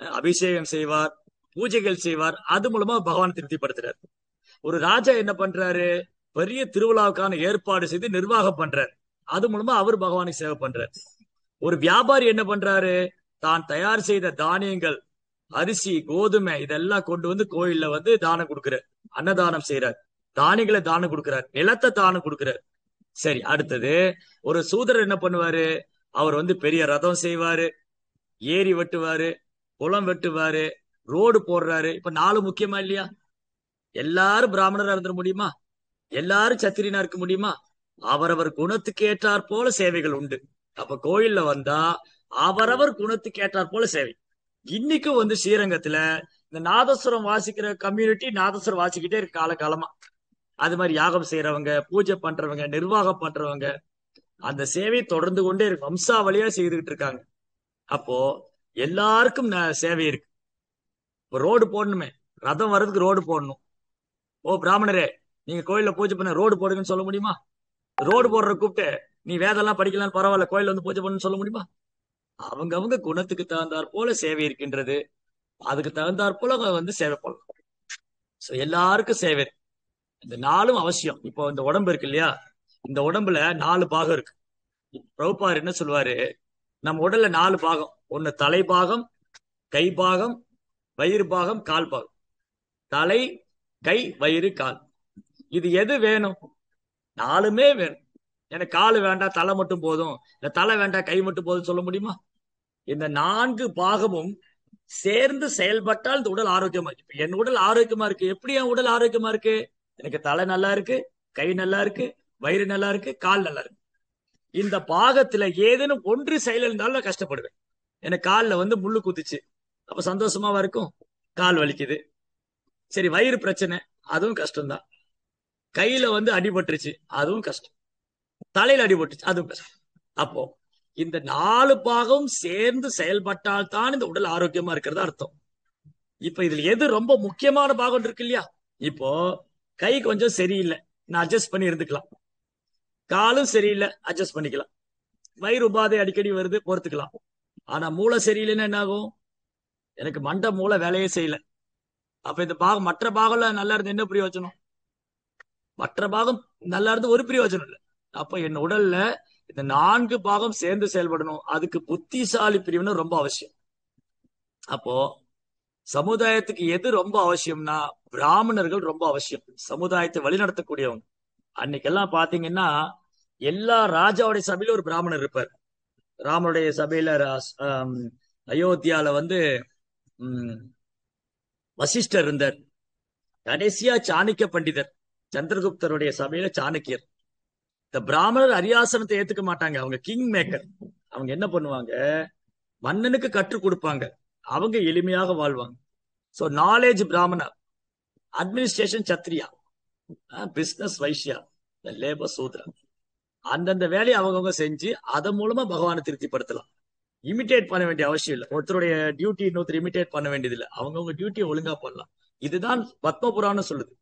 அபிஷேகம் செய்வார், பூஜைகள் செய்வார். அது மூலமா பகவானை திருப்திப்படுத்துறாரு. ஒரு ராஜா என்ன பண்றாரு? பெரிய திருவிழாவுக்கான ஏற்பாடு செய்து நிர்வாகம் பண்றாரு. அது மூலமா அவர் பகவானுக்கு சேவை பண்றாரு. ஒரு வியாபாரி என்ன பண்றாரு? தான் தயார் செய்த தானியங்கள், அரிசி, கோதுமை இதெல்லாம் கொண்டு வந்து கோயில்ல வந்து தானம் கொடுக்கிறார், அன்னதானம் செய்யறார், தானியங்களை தானம் கொடுக்கிறார், நிலத்தை தானம் கொடுக்கிறார். சரி, அடுத்தது ஒரு சூதரர் என்ன பண்ணுவாரு? அவர் வந்து பெரிய ரதம் செய்வாரு, ஏரி வெட்டுவாரு, குளம் வெட்டுவாரு, ரோடு போடுறாரு. இப்ப நாலு முக்கியமா இல்லையா? எல்லாரும் பிராமணரா இருந்துட முடியுமா? எல்லாரும் சத்திரியனா இருக்க முடியுமா? அவரவர் குணத்துக்கு ஏற்றாற் போல சேவைகள் உண்டு. அப்ப கோயில்ல வந்தா அவரவர் குணத்துக்கு ஏற்றாற் போல சேவை. இன்னைக்கும் வந்து ஸ்ரீரங்கத்துல இந்த நாதஸ்வரம் வாசிக்கிற கம்யூனிட்டி நாதஸ்வரம் வாசிக்கிட்டே இருக்கு காலகாலமா. அது மாதிரி யாகம் செய்யறவங்க, பூஜை பண்றவங்க, நிர்வாகம் பண்றவங்க, அந்த சேவை தொடர்ந்து கொண்டே இருக்கு, வம்சாவளியா செய்துகிட்டு இருக்காங்க. அப்போ எல்லாருக்கும் சேவை இருக்கு. இப்போ ரோடு போடணுமே, ரதம் வர்றதுக்கு ரோடு போடணும். ஓ பிராமணரே, நீங்க கோயில்ல பூஜை பண்ண ரோடு போடுங்கன்னு சொல்ல முடியுமா? ரோடு போடுற கூப்பிட்டு நீ வேதெல்லாம் படிக்கலாம் பரவாயில்ல, கோயில்ல வந்து பூஜை பண்ணு சொல்ல முடியுமா? அவங்க குணத்துக்கு தகுந்தாற் போல சேவை இருக்கின்றது. அதுக்கு தகுந்தாற் போல வந்து சேவை பண்ணலாம். சோ எல்லாருக்கும் சேவை. இந்த நாளும் அவசியம். இப்போ இந்த உடம்பு இருக்கு இல்லையா, இந்த உடம்புல 4 பாகம் இருக்கு. பிரபுபார் என்ன சொல்லுவாரு? நம்ம உடல்ல 4 பாகம். ஒண்ணு தலை பாகம், கை பாகம், வயிறு பாகம், கால் பாகம். தலை, கை, வயிறு, கால். இது எது வேணும்? 4மே வேணும். எனக்கு கால் வேண்டாம், தலை மட்டும் போதும், இல்ல தலை வேண்டாம், கை மட்டும் போதும் சொல்ல முடியுமா? இந்த 4 பாகமும் சேர்ந்து செயல்பட்டால் இந்த உடல் ஆரோக்கியமா இருக்கு. இப்ப என் உடல் ஆரோக்கியமா இருக்கு. எப்படி என் உடல் ஆரோக்கியமா இருக்கு? எனக்கு தலை நல்லா இருக்கு, கை நல்லா இருக்கு, வயிறு நல்லா இருக்கு, கால் நல்லா இருக்கு. இந்த பாகத்துல ஏதேனும் ஒன்று செயல் இருந்தாலும் நான் கஷ்டப்படுவேன். எனக்கு கால்ல வந்து முள்ளு குத்துச்சு, அப்ப சந்தோஷமாவா இருக்கும்? கால் வலிக்குது. சரி, வயிறு பிரச்சனை, அதுவும் கஷ்டம்தான். கையில வந்து அடிபட்டுருச்சு, அதுவும் கஷ்டம். தலையில அடிபட்டுச்சு, அதுவும் கஷ்டம். அப்போ இந்த 4 பாகம் சேர்ந்து செயல்பட்டால் தான் இந்த உடல் ஆரோக்கியமா இருக்கிறது அர்த்தம். இப்ப இதுல எது ரொம்ப முக்கியமான பாகம் இருக்கு இல்லையா? இப்போ கை கொஞ்சம் சரியில்லை, நான் அட்ஜஸ்ட் பண்ணி இருந்துக்கலாம். காலும் சரியில்லை, அட்ஜஸ்ட் பண்ணிக்கலாம். வயிறு உபாதை அடிக்கடி வருது, பொறுத்துக்கலாம். ஆனா மூளை சரியில்லைன்னா என்ன ஆகும்? எனக்கு மண்டை மூளை வேலையே செய்யல. அப்ப இந்த பாகம் மற்ற பாகம்ல நல்லா இருந்து என்ன பிரயோஜனம்? மற்ற பாகம் நல்லா இருந்து ஒரு பிரயோஜனம் இல்லை. அப்ப என் உடல்ல இந்த 4 பாகம் சேர்ந்து செயல்படணும். அதுக்கு புத்திசாலி பிரிவுன்னு ரொம்ப அவசியம். அப்போ சமுதாயத்துக்கு எது ரொம்ப அவசியம்னா பிராமணர்கள் ரொம்ப அவசியம். சமுதாயத்தை வழிநடத்தக்கூடியவங்க. அன்னைக்கெல்லாம் பாத்தீங்கன்னா எல்லா ராஜாவுடைய சபையில ஒரு பிராமணர் இருப்பார். ராமனுடைய சபையில அயோத்தியால வந்து வசிஷ்டர் இருந்தார். கடைசியா சாணக்கிய பண்டிதர், சந்திரகுப்தருடைய சபையில சாணக்கியர். இந்த பிராமணர் அரியாசனத்தை ஏத்துக்க மாட்டாங்க. அவங்க கிங் மேக்கர். அவங்க என்ன பண்ணுவாங்க? மன்னனுக்கு கற்றுக் கொடுப்பாங்க, அவங்க எளிமையாக வாழ்வாங்க. So knowledge Brahmana, administration Kshatriya, business Vaishya, labour Shudra. அந்தந்த வேலையை அவங்கவுங்க செஞ்சு அதன் மூலமா பகவானை திருப்திப்படுத்தலாம். இமிட்டேட் பண்ண வேண்டிய அவசியம் இல்லை. ஒருத்தருடைய டியூட்டி இன்னொருத்தர் இமிட்டேட் பண்ண வேண்டியது இல்லை. அவங்கவுங்க டியூட்டியை ஒழுங்கா பண்ணலாம். இதுதான் பத்ம புராணம் சொல்லுது.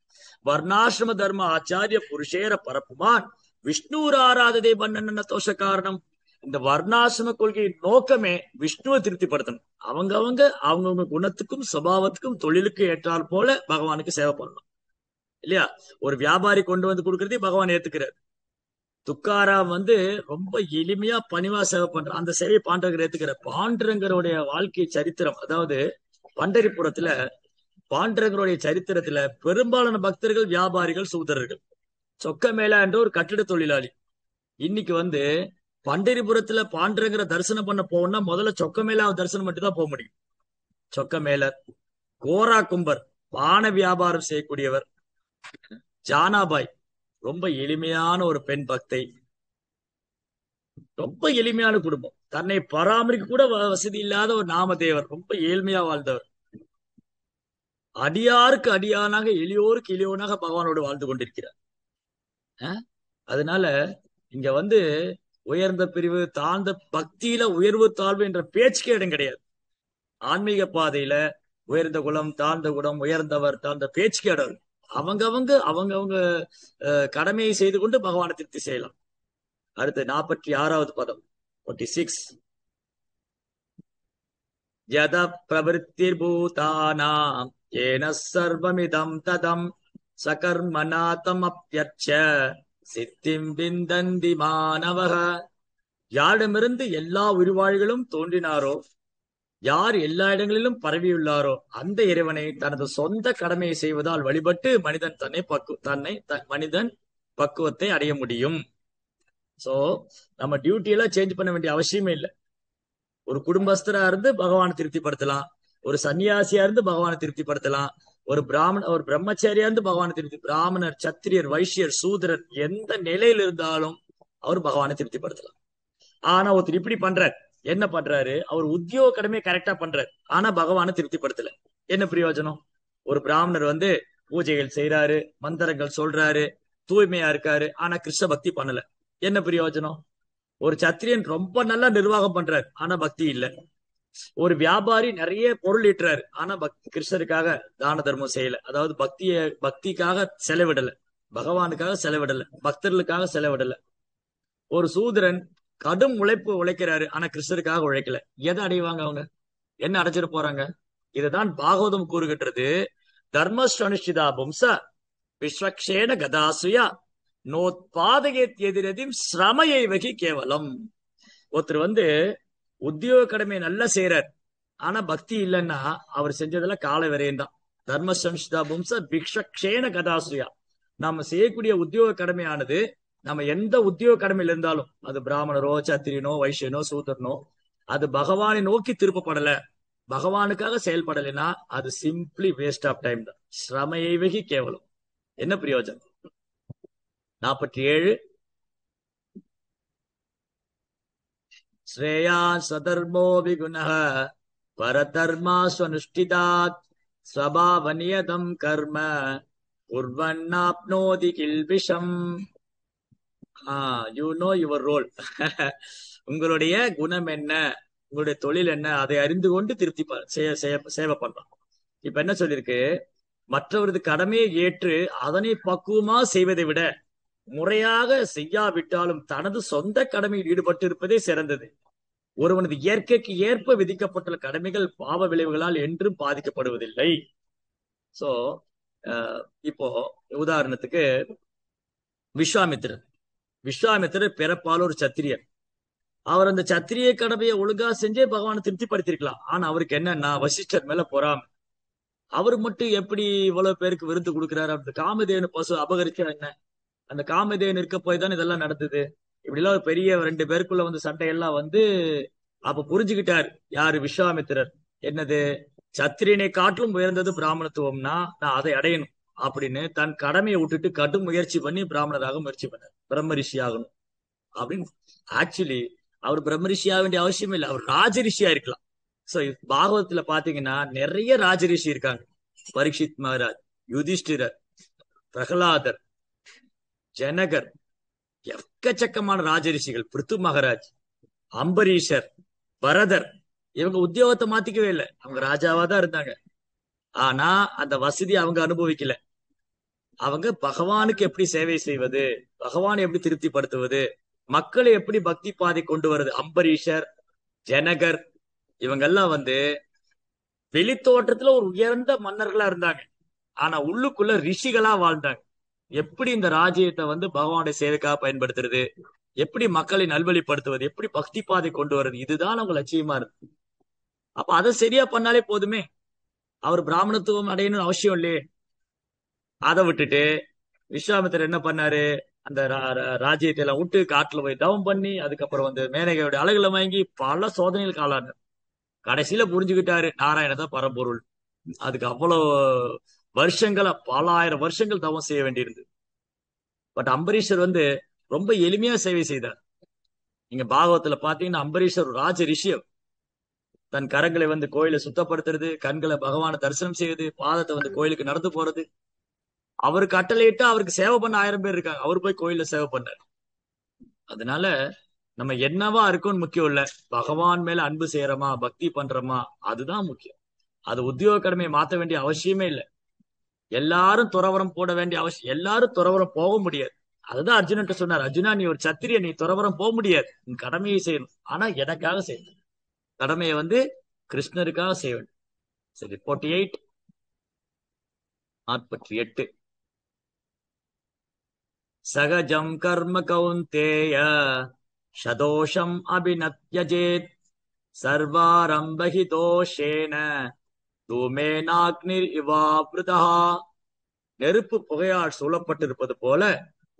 வர்ணாசிரம தர்ம ஆச்சாரிய புருஷேர பரப்புமான் விஷ்ணு ஆராததை பண்ணன தோஷ காரணம். இந்த வர்ணாசிரம கொள்கையின் நோக்கமே விஷ்ணுவை திருப்திப்படுத்தணும். அவங்கவுங்க குணத்துக்கும் சுபாவத்துக்கும் தொழிலுக்கு ஏற்றால் போல பகவானுக்கு சேவை பண்ணணும் இல்லையா? ஒரு வியாபாரி கொண்டு வந்து கொடுக்கறதே பகவான் ஏத்துக்கிறார். துக்காராம் வந்து ரொம்ப எளிமையா பணிவா சேவை பண்ற, அந்த சேவை பாண்டவர் ஏத்துக்கிற. பாண்டரங்கருடைய வாழ்க்கை சரித்திரம், அதாவது பண்டரிபுரத்துல பாண்டரங்கருடைய சரித்திரத்துல பெரும்பாலான பக்தர்கள் வியாபாரிகள், சூதரர்கள். சொக்க மேலா என்ற ஒரு கட்டிட தொழிலாளி இன்னைக்கு வந்து பண்டரிபுரத்துல பாண்டரங்கரை தரிசனம் பண்ண போகணும்னா முதல்ல சொக்க மேலாவை தரிசனம் மட்டும் தான் போக முடியும். சொக்க மேலர், கோரா கும்பர், பானை வியாபாரம் செய்யக்கூடியவர், ஜானாபாய் ரொம்ப எளிமையான ஒரு பெண் பக்தை, ரொம்ப எளிமையான குடும்பம். தன்னை பராமரிக்க கூட வசதி இல்லாத ஒரு நாமதேவர், ரொம்ப ஏழ்மையா வாழ்ந்தவர். அடியாருக்கு அடியானாக, எளியோருக்கு எளியோனாக பகவானோடு வாழ்ந்து கொண்டிருக்கிறார். அஹ்? அதனால இங்க வந்து உயர்ந்த பிரிவு தாழ்ந்த, பக்தியில உயர்வு தாழ்வு என்ற பேச்சுக்கே இடம் கிடையாது. ஆன்மீக பாதையில உயர்ந்த குலம் தாழ்ந்த குலம், உயர்ந்தவர் தாழ்ந்த பேச்சுக்கே இடம் இல்லை. அவங்கவங்க அவங்கவங்க கடமையை செய்து கொண்டு பகவானை திருப்தி செய்யலாம். அடுத்து 46வது பதம், 46. யத பிரவருத்திர்பூதானாம் ஏன சர்வமிதம் ததம் சகர்மணா தமப்யர்ச்ச சித்திம் விந்தந்தி மாணவக. யாரிடமிருந்து எல்லா உயிர்வாழ்களும் தோன்றினாரோ, யார் எல்லா இடங்களிலும் பரவியுள்ளாரோ, அந்த இறைவனை தனது சொந்த கடமையை செய்வதால் வழிபட்டு மனிதன் மனிதன் பக்குவத்தை அடைய முடியும். சோ நம்ம டியூட்டி எல்லாம் சேஞ்ச் பண்ண வேண்டிய அவசியமே இல்லை. ஒரு குடும்பஸ்தரா இருந்து பகவானை திருப்திப்படுத்தலாம், ஒரு சன்னியாசியா இருந்து பகவானை திருப்திப்படுத்தலாம், ஒரு பிரம்மச்சாரியா இருந்து பகவானை பிராமணர், சத்திரியர், வைஷ்யர், சூதரர் எந்த நிலையில் இருந்தாலும் அவர் பகவானை திருப்திப்படுத்தலாம். ஆனா ஒருத்தர் இப்படி பண்றார். என்ன பண்றாரு? அவர் உத்தியோக கடமையை கரெக்டா பண்றாரு, ஆனா பகவானை திருப்திப்படுத்தல. என்ன பிரயோஜனம்? ஒரு பிராமணர் வந்து பூஜைகள் செய்யறாரு, மந்திரங்கள் சொல்றாரு, தூய்மையா இருக்காரு, ஆனா கிருஷ்ண பக்தி பண்ணல. என்ன பிரயோஜனம்? ஒரு சத்திரியன் ரொம்ப நல்லா நிர்வாகம் பண்றாரு, ஆனா பக்தி இல்ல. ஒரு வியாபாரி நிறைய பொருள் ஈட்டுறாரு, ஆனா கிருஷ்ணருக்காக தான தர்மம் செய்யல. அதாவது பக்திக்காக செலவிடல, பகவானுக்காக செலவிடல, பக்தர்களுக்காக செலவிடல. ஒரு சூத்திரன் கடும் உழைக்கிறாரு, ஆனா கிருஷ்ணருக்காக உழைக்கல. எதை அடைவாங்க அவங்க? என்ன அடைச்சிட்டு போறாங்க? இதுதான் பாகவதம் கூறுகின்றது. தர்மஸ்ரனுஷ்டிதா பும்ச விஸ்வக்ஷேன கதாசுயா நோத்பாதகேத் எதிரதிம் சிரமையை வகி கேவலம். ஒருத்தர் வந்து உத்தியோக கடமையை நல்லா செய்யறார், ஆனா பக்தி இல்லைன்னா அவர் செஞ்சதெல்லாம் கால விரையும் தான். தர்மசம்ஸ்தா பும்ச பிக்ஷக்ஷேன கதாசுயா. நாம செய்யக்கூடிய உத்தியோக கடமையானது, நம்ம எந்த உத்தியோக கடமையில இருந்தாலும், அது பிராமணரோ சத்திரியனோ வைஷ்யனோ சூதரனோ, அது பகவானை நோக்கி திருப்பப்படல, பகவானுக்காக செயல்படலைன்னா அது சிம்பிளி வேஸ்ட் ஆஃப் டைம் தான். சிரமையை வகி கேவலம். என்ன பிரயோஜனம்? 47. ஸ்ரேயா சதர்மோ விகுணः பரதர்மாஸ்வனுஷ்டிதாத் ஸ்வபாவநியதம் கர்ம குர்வன்னாப்னோதி கில்பிஷம். You know your role. உங்களுடைய குணம் என்ன, உங்களுடைய தொழில் என்ன, அதை அறிந்து கொண்டு திருப்தி சேவை பண்றோம். இப்ப என்ன சொல்லிருக்கு? மற்றவரது கடமையை ஏற்று அதனை பக்குவமா செய்வதை விட முறையாக செய்யாவிட்டாலும் தனது சொந்த கடமையில் ஈடுபட்டு இருப்பதே சிறந்தது. ஒருவனது இயற்கைக்கு ஏற்ப விதிக்கப்பட்டுள்ள கடமைகள் பாவ விளைவுகளால் என்றும் பாதிக்கப்படுவதில்லை. சோ இப்போ உதாரணத்துக்கு விஸ்வாமித்திரர் பிறப்பால் ஒரு சத்திரியர். அவர் அந்த சத்திரிய கடமையை ஒழுங்கா செஞ்சே பகவானை திருப்திப்படுத்திருக்கலாம். ஆனா அவருக்கு என்னன்னா வசிஷ்டர் மேல பொறாமை. அவர் மட்டும் எப்படி இவ்வளவு பேருக்கு விருந்து கொடுக்கிறாரு? அப்படி காமதேவனு பசு அபகரிச்சா என்ன? அந்த காமதேவன் இருக்க போய் தான் இதெல்லாம் நடந்தது. இப்படி எல்லாம் பெரிய 2 பேருக்குள்ள வந்து சண்டையெல்லாம் வந்து அப்ப புரிஞ்சுக்கிட்டார் யாரு? விஸ்வாமித்திரர். என்னது? சத்திரியனை காட்டிலும் உயர்ந்தது பிராமணத்துவம்னா நான் அதை அடையணும் அப்படின்னு தன் கடமையை விட்டுட்டு கடும் முயற்சி பண்ணி பிராமணராக முயற்சி பண்ணார், பிரம்ம ரிஷி ஆகணும் அப்படின்னு. ஆக்சுவலி அவர் பிரம்ம ரிஷி ஆக வேண்டிய அவசியம் இல்லை, அவர் ராஜரிஷியா இருக்கலாம். சோ பாகவதத்துல பாத்தீங்கன்னா நிறைய ராஜரிஷி இருக்காங்க. பரீட்சித் மகாராஜ், யுதிஷ்டிரர், பிரகலாதர், ஜனகர், எக்கச்சக்கமான ராஜரிஷிகள், பிருத்து மகாராஜ், அம்பரீஷர், பரதர். இவங்க உத்தியோகத்தை மாத்திக்கவே இல்லை, அவங்க ராஜாவா தான் இருந்தாங்க. ஆனா அந்த வசதி அவங்க அனுபவிக்கல. அவங்க பகவானுக்கு எப்படி சேவை செய்வது, பகவானை எப்படி திருப்திப்படுத்துவது, மக்களை எப்படி பக்தி பாதை கொண்டு வருது. அம்பரீஷர், ஜனகர் இவங்கெல்லாம் வந்து வெளித்தோற்றத்துல ஒரு உயர்ந்த மன்னர்களா இருந்தாங்க, ஆனா உள்ளுக்குள்ள ரிஷிகளா வாழ்ந்தாங்க. எப்படி இந்த ராஜ்யத்தை வந்து பகவானுடைய சேவைக்காக பயன்படுத்துறது, எப்படி மக்களை நல்வழிப்படுத்துவது, எப்படி பக்தி பாதை கொண்டு வர்றது, இதுதான் அவங்க லட்சியமா இருக்கு. அப்ப அதை சரியா பண்ணாலே போதுமே, அவர் பிராமணத்துவம் அடையணும்னு அவசியம் இல்லையே. அதை விட்டுட்டு விஸ்வாமித்திரர் என்ன பண்ணாரு? அந்த ராஜ்யத்தை எல்லாம் விட்டு காட்டுல போய் தவம் பண்ணி, அதுக்கப்புறம் வந்து மேனகையோட அழகுல வாங்கி பல சோதனைகளுக்கு ஆளானார். கடைசியில புரிஞ்சுக்கிட்டாரு நாராயணதான் பரம்பொருள். அதுக்கு அவ்வளவு வருஷங்களா, பல ஆயிரம் வருஷங்கள் தவம் செய்ய வேண்டியிருந்தது. பட் அம்பரீஷர் வந்து ரொம்ப எளிமையா சேவை செய்தார். நீங்க பாகவத்துல பாத்தீங்கன்னா அம்பரீஷர் ராஜ ரிஷி. தன் கரங்களை வந்து கோயிலை சுத்தப்படுத்துறது, கண்களை பகவானை தரிசனம் செய்யுது, பாதத்தை வந்து கோயிலுக்கு நடந்து போறது. அவருக்கு கட்டளையிட்டு அவருக்கு சேவை பண்ண 1000 பேர் இருக்காங்க. அவர் போய் கோயில்ல சேவை பண்ணார். அதனால நம்ம என்னவா இருக்கும்னு முக்கியம் இல்ல, பகவான் மேல அன்பு செய்யறோமா, பக்தி பண்றோமா, அதுதான் முக்கியம். அது உத்தியோக கடமையை மாத்த வேண்டிய அவசியமே இல்லை. எல்லாரும் துறவரம் போட வேண்டிய அவசியம், எல்லாரும் துறவரம் போக முடியாது. அதுதான் அர்ஜுனன்ட்ட சொன்னார், அர்ஜுனா நீ ஒரு சத்திரிய, நீ துறவரம் போக முடியாது, நீ கடமையை செய்யணும். ஆனா எனக்காக செய்யணும். கடமையை வந்து கிருஷ்ணருக்காக செய்ய வேண்டும். சரி, 48 48. சகஜம் கர்ம கௌந்தேய சதோஷம் அபிநத்யஜேத் சர்வாரம்பஹி தோஷேன தூமேனாக்னிர் இவாப்ருதா. நெருப்பு புகையால் சூழப்பட்டிருப்பது போல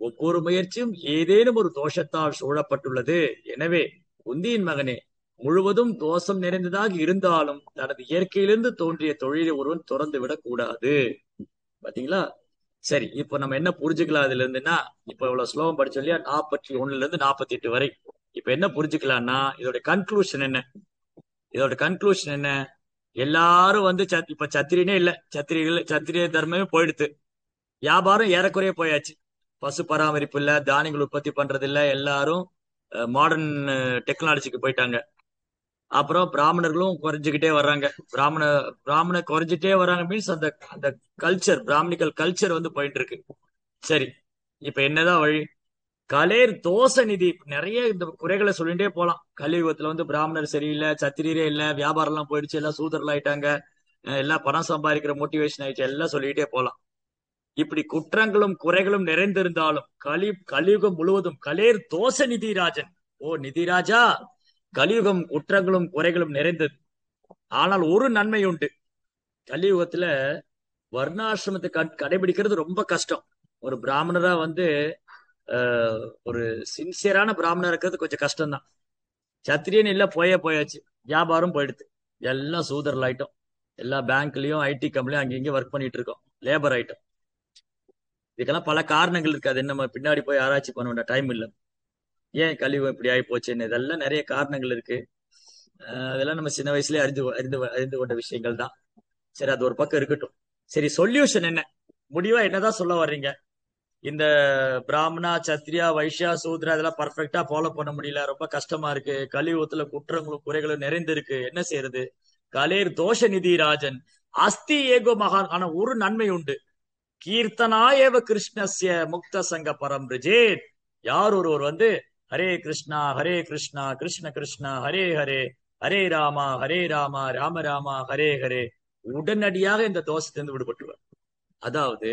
ஒவ்வொரு முயற்சியும் ஏதேனும் ஒரு தோஷத்தால் சூழப்பட்டுள்ளது. எனவே குந்தியின் மகனே, முழுவதும் தோஷம் நிறைந்ததாக இருந்தாலும் தனது இயற்கையிலிருந்து தோன்றிய தொழிலை ஒருவன் துறந்து விடக் கூடாது. பாத்தீங்களா? சரி, இப்ப நம்ம என்ன புரிஞ்சுக்கலாம் அதுல இருந்துன்னா, இப்ப இவ்வளவு ஸ்லோகம் படிச்சோம் இல்லையா, 41 இருந்து 48 வரை. இப்ப என்ன புரிஞ்சுக்கலாம்னா, இதோட கன்க்ளூஷன் என்ன? இதோட கன்க்ளூஷன் என்ன? எல்லாரும் வந்து இப்ப சத்திரியனே இல்ல, சத்திரிய தர்மமே போயிடுத்து. வியாபாரம் ஏறக்குறைய போயாச்சு. பசு பராமரிப்பு இல்ல, தானியங்கள் உற்பத்தி பண்றது இல்ல, எல்லாரும் மாடர்ன் டெக்னாலஜிக்கு போயிட்டாங்க. அப்புறம் பிராமணர்களும் குறைஞ்சுக்கிட்டே வர்றாங்க. பிராமண குறைஞ்சிட்டே வர்றாங்க மீன்ஸ் அந்த அந்த கல்ச்சர், பிராமணிக்கல் கல்ச்சர் வந்து போயிட்டு இருக்கு. சரி, இப்ப என்னதான் வழி? கலேர் தோச நிதி, நிறைய இந்த குறைகளை சொல்லிட்டே போலாம். கலியுகத்துல வந்து பிராமணர் சரியில்லை, சத்திரியரே இல்ல, வியாபாரம் எல்லாம் போயிடுச்சு, எல்லாம் சூதரல் ஆயிட்டாங்க, எல்லாம் பணம் சம்பாதிக்கிற மோட்டிவேஷன் ஆயிடுச்சு, எல்லாம் சொல்லிட்டே போலாம். இப்படி குற்றங்களும் குறைகளும் நிறைந்திருந்தாலும் கலியுகம் முழுவதும் கலேர் தோச நிதிராஜன். ஓ நிதிராஜா, கலியுகம் குற்றங்களும் குறைகளும் நிறைந்தது. ஆனால் ஒரு நன்மை உண்டு. கலியுகத்துல வர்ணாசிரமத்தை கடைபிடிக்கிறது ரொம்ப கஷ்டம். ஒரு பிராமணரா வந்து ஒரு சின்சியரான பிராமணர் இருக்கிறது கொஞ்சம் கஷ்டம்தான். சத்திரியன் இல்ல, போயாச்சு, வியாபாரம் போயிடுது, எல்லாம் சூதரல் ஆயிட்டோம், எல்லா பேங்க்லயும் ஐடி கம்பெனியும் அங்கங்க ஒர்க் பண்ணிட்டு இருக்கோம், லேபர் ஆயிட்டோம். இதுக்கெல்லாம் பல காரணங்கள் இருக்கு. அது நம்ம பின்னாடி போய் ஆராய்ச்சி பண்ண வேண்டிய டைம் இல்லை. ஏன் கலியுகம் இப்படி ஆகி போச்சுன்னு இதெல்லாம் நிறைய காரணங்கள் இருக்கு. அதெல்லாம் நம்ம சின்ன வயசுலயே அறிந்து கொண்ட விஷயங்கள் தான். சரி, அது ஒரு பக்கம் இருக்கட்டும். சரி, சொல்யூஷன் என்ன? முடிவா என்னதான் சொல்ல வர்றீங்க? இந்த பிராமணா சத்திரியா வைஷ்யா சூத்ரா இதெல்லாம் பர்ஃபெக்டா ஃபாலோ பண்ண முடியல, ரொம்ப கஷ்டமா இருக்கு, கலியுகத்துல குற்றங்களும் குறைகளும் நிறைந்திருக்கு, என்ன செய்யறது? கலேர் தோஷ நிதி ராஜன் அஸ்தி ஏகோ மகான். ஆனா ஒரு நன்மை உண்டு. கீர்த்தனா ஏவ கிருஷ்ணஸ்ய முக்த சங்க பரம் ரிஜேத். யார் ஒருவர் வந்து ஹரே கிருஷ்ணா கிருஷ்ண கிருஷ்ணா ஹரே ஹரே ஹரே ராமா ராம ராமா ஹரே ஹரே, உடனடியாக இந்த தோஷத்திலிருந்து விடுபட்டுவார். அதாவது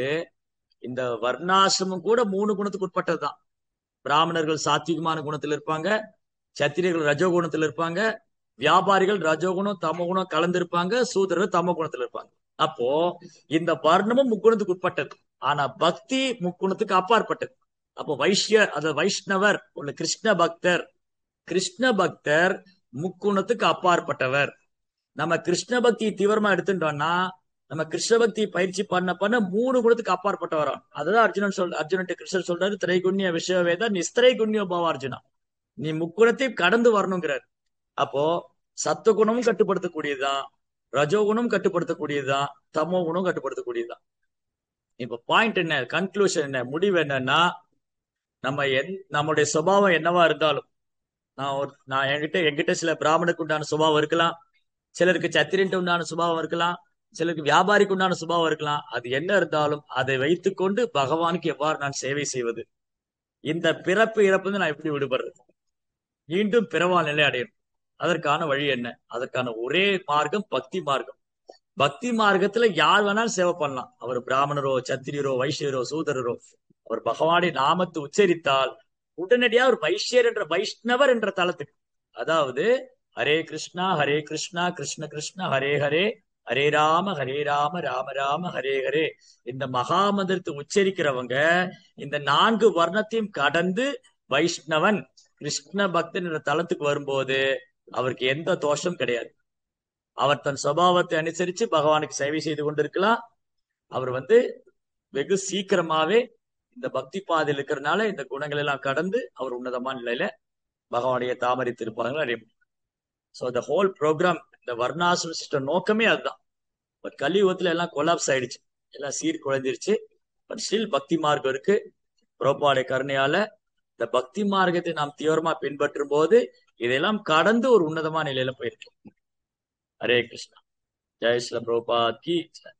இந்த வர்ணாசிரமம் கூட 3 குணத்துக்கு உட்பட்டதுதான். பிராமணர்கள் சாத்விகமான குணத்தில் இருப்பாங்க, சத்திரியர்கள் ரஜோகுணத்தில் இருப்பாங்க, வியாபாரிகள் ரஜோகுணம் தமோகுணம் கலந்து இருப்பாங்க, சூதரர்கள் தமோ குணத்தில் இருப்பாங்க. அப்போ இந்த வர்ணமும் முக்குணத்துக்கு உட்பட்டது. ஆனா பக்தி முக்குணத்துக்கு அப்பாற்பட்டது. அப்போ வைஷ்ணவர் உள்ள கிருஷ்ண பக்தர் முக்குணத்துக்கு அப்பாற்பட்டவர். நம்ம கிருஷ்ண பக்தி தீவிரமா எடுத்துட்டோம்னா, நம்ம கிருஷ்ண பக்தி பயிற்சி பண்ண 3 குணத்துக்கு அப்பாற்பட்டவரா. அதுதான் அர்ஜுனன் கிருஷ்ணர் சொல்றாரு, திரைகுண்ய விஷயவேத நிஸ்திரைகுண்யோ பவ அர்ஜுனா, நீ முக்குணத்தையும் கடந்து வரணுங்கிறார். அப்போ சத்துவகுணமும் கட்டுப்படுத்தக்கூடியதுதான், ரஜோகுணம் கட்டுப்படுத்தக்கூடியதுதான், தமோ குணம் கட்டுப்படுத்தக்கூடியதுதான். இப்ப பாயிண்ட் என்ன, கன்க்ளூஷன் என்ன, முடிவு என்னன்னா, நம்முடைய சுபாவம் என்னவா இருந்தாலும், நான் என்கிட்ட சில பிராமணுக்கு உண்டான சுபாவம் இருக்கலாம், சிலருக்கு சத்திரன்ட்டு உண்டான சுபாவம் இருக்கலாம், சிலருக்கு வியாபாரிக்கு உண்டான சுபாவம் இருக்கலாம். அது என்ன இருந்தாலும் அதை வைத்துக்கொண்டு பகவானுக்கு எவ்வாறு நான் சேவை செய்வது, இந்த பிறப்பு இறப்பு நான் எப்படி விடுபடுறது, மீண்டும் பிறவால் நிலை அடையும், அதற்கான வழி என்ன? அதற்கான ஒரே மார்க்கம் பக்தி மார்க்கம். பக்தி மார்க்கத்துல யார் வேணாலும் சேவை பண்ணலாம். அவர் பிராமணரோ சத்திரியரோ வைஷ்யரோ சூதரரோ, அவர் பகவானை நாமத்தை உச்சரித்தால் உடனடியா ஒரு வைஷ்ணவர் என்ற தளத்துக்கு, அதாவது ஹரே கிருஷ்ணா கிருஷ்ண கிருஷ்ண ஹரே ஹரே ஹரே ராம ராம ராம ஹரே ஹரே, இந்த மகாமந்திரத்தை உச்சரிக்கிறவங்க இந்த 4 வர்ணத்தையும் கடந்து வைஷ்ணவன் கிருஷ்ண பக்தன் என்ற தளத்துக்கு வரும்போது அவருக்கு எந்த தோஷம் கிடையாது. அவர் தன் சுபாவத்தை அனுசரிச்சு பகவானுக்கு சேவை செய்து கொண்டிருக்கலாம். அவர் வந்து வெகு சீக்கிரமாவே இந்த பக்தி பாதையில் இருக்கிறதுனால இந்த குணங்கள் எல்லாம் கடந்து அவர் உன்னதமான நிலையில பகவானுடைய தாமரை திருப்பாதங்கள் அறிய முடியும். ஸோ த ஹோல் ப்ரோக்ராம், இந்த வர்ணாசிரம சிஸ்டம் நோக்கமே அதுதான். பட் கலியுகத்துல எல்லாம் கொலாப்ஸ் ஆயிடுச்சு, எல்லாம் சீர்குலைஞ்சிருச்சு. பட் ஸ்டில் பக்தி மார்க்கம் இருக்கு. புரோபாடைய கருணையால இந்த பக்தி மார்க்கத்தை நாம் தீவிரமா பின்பற்றும் போது இதெல்லாம் கடந்து ஒரு உன்னதமான நிலையில போயிருக்கு. ஹரே கிருஷ்ணா. ஜெய் ஸ்ரீல பிரபுபாத் கி ஜெய்.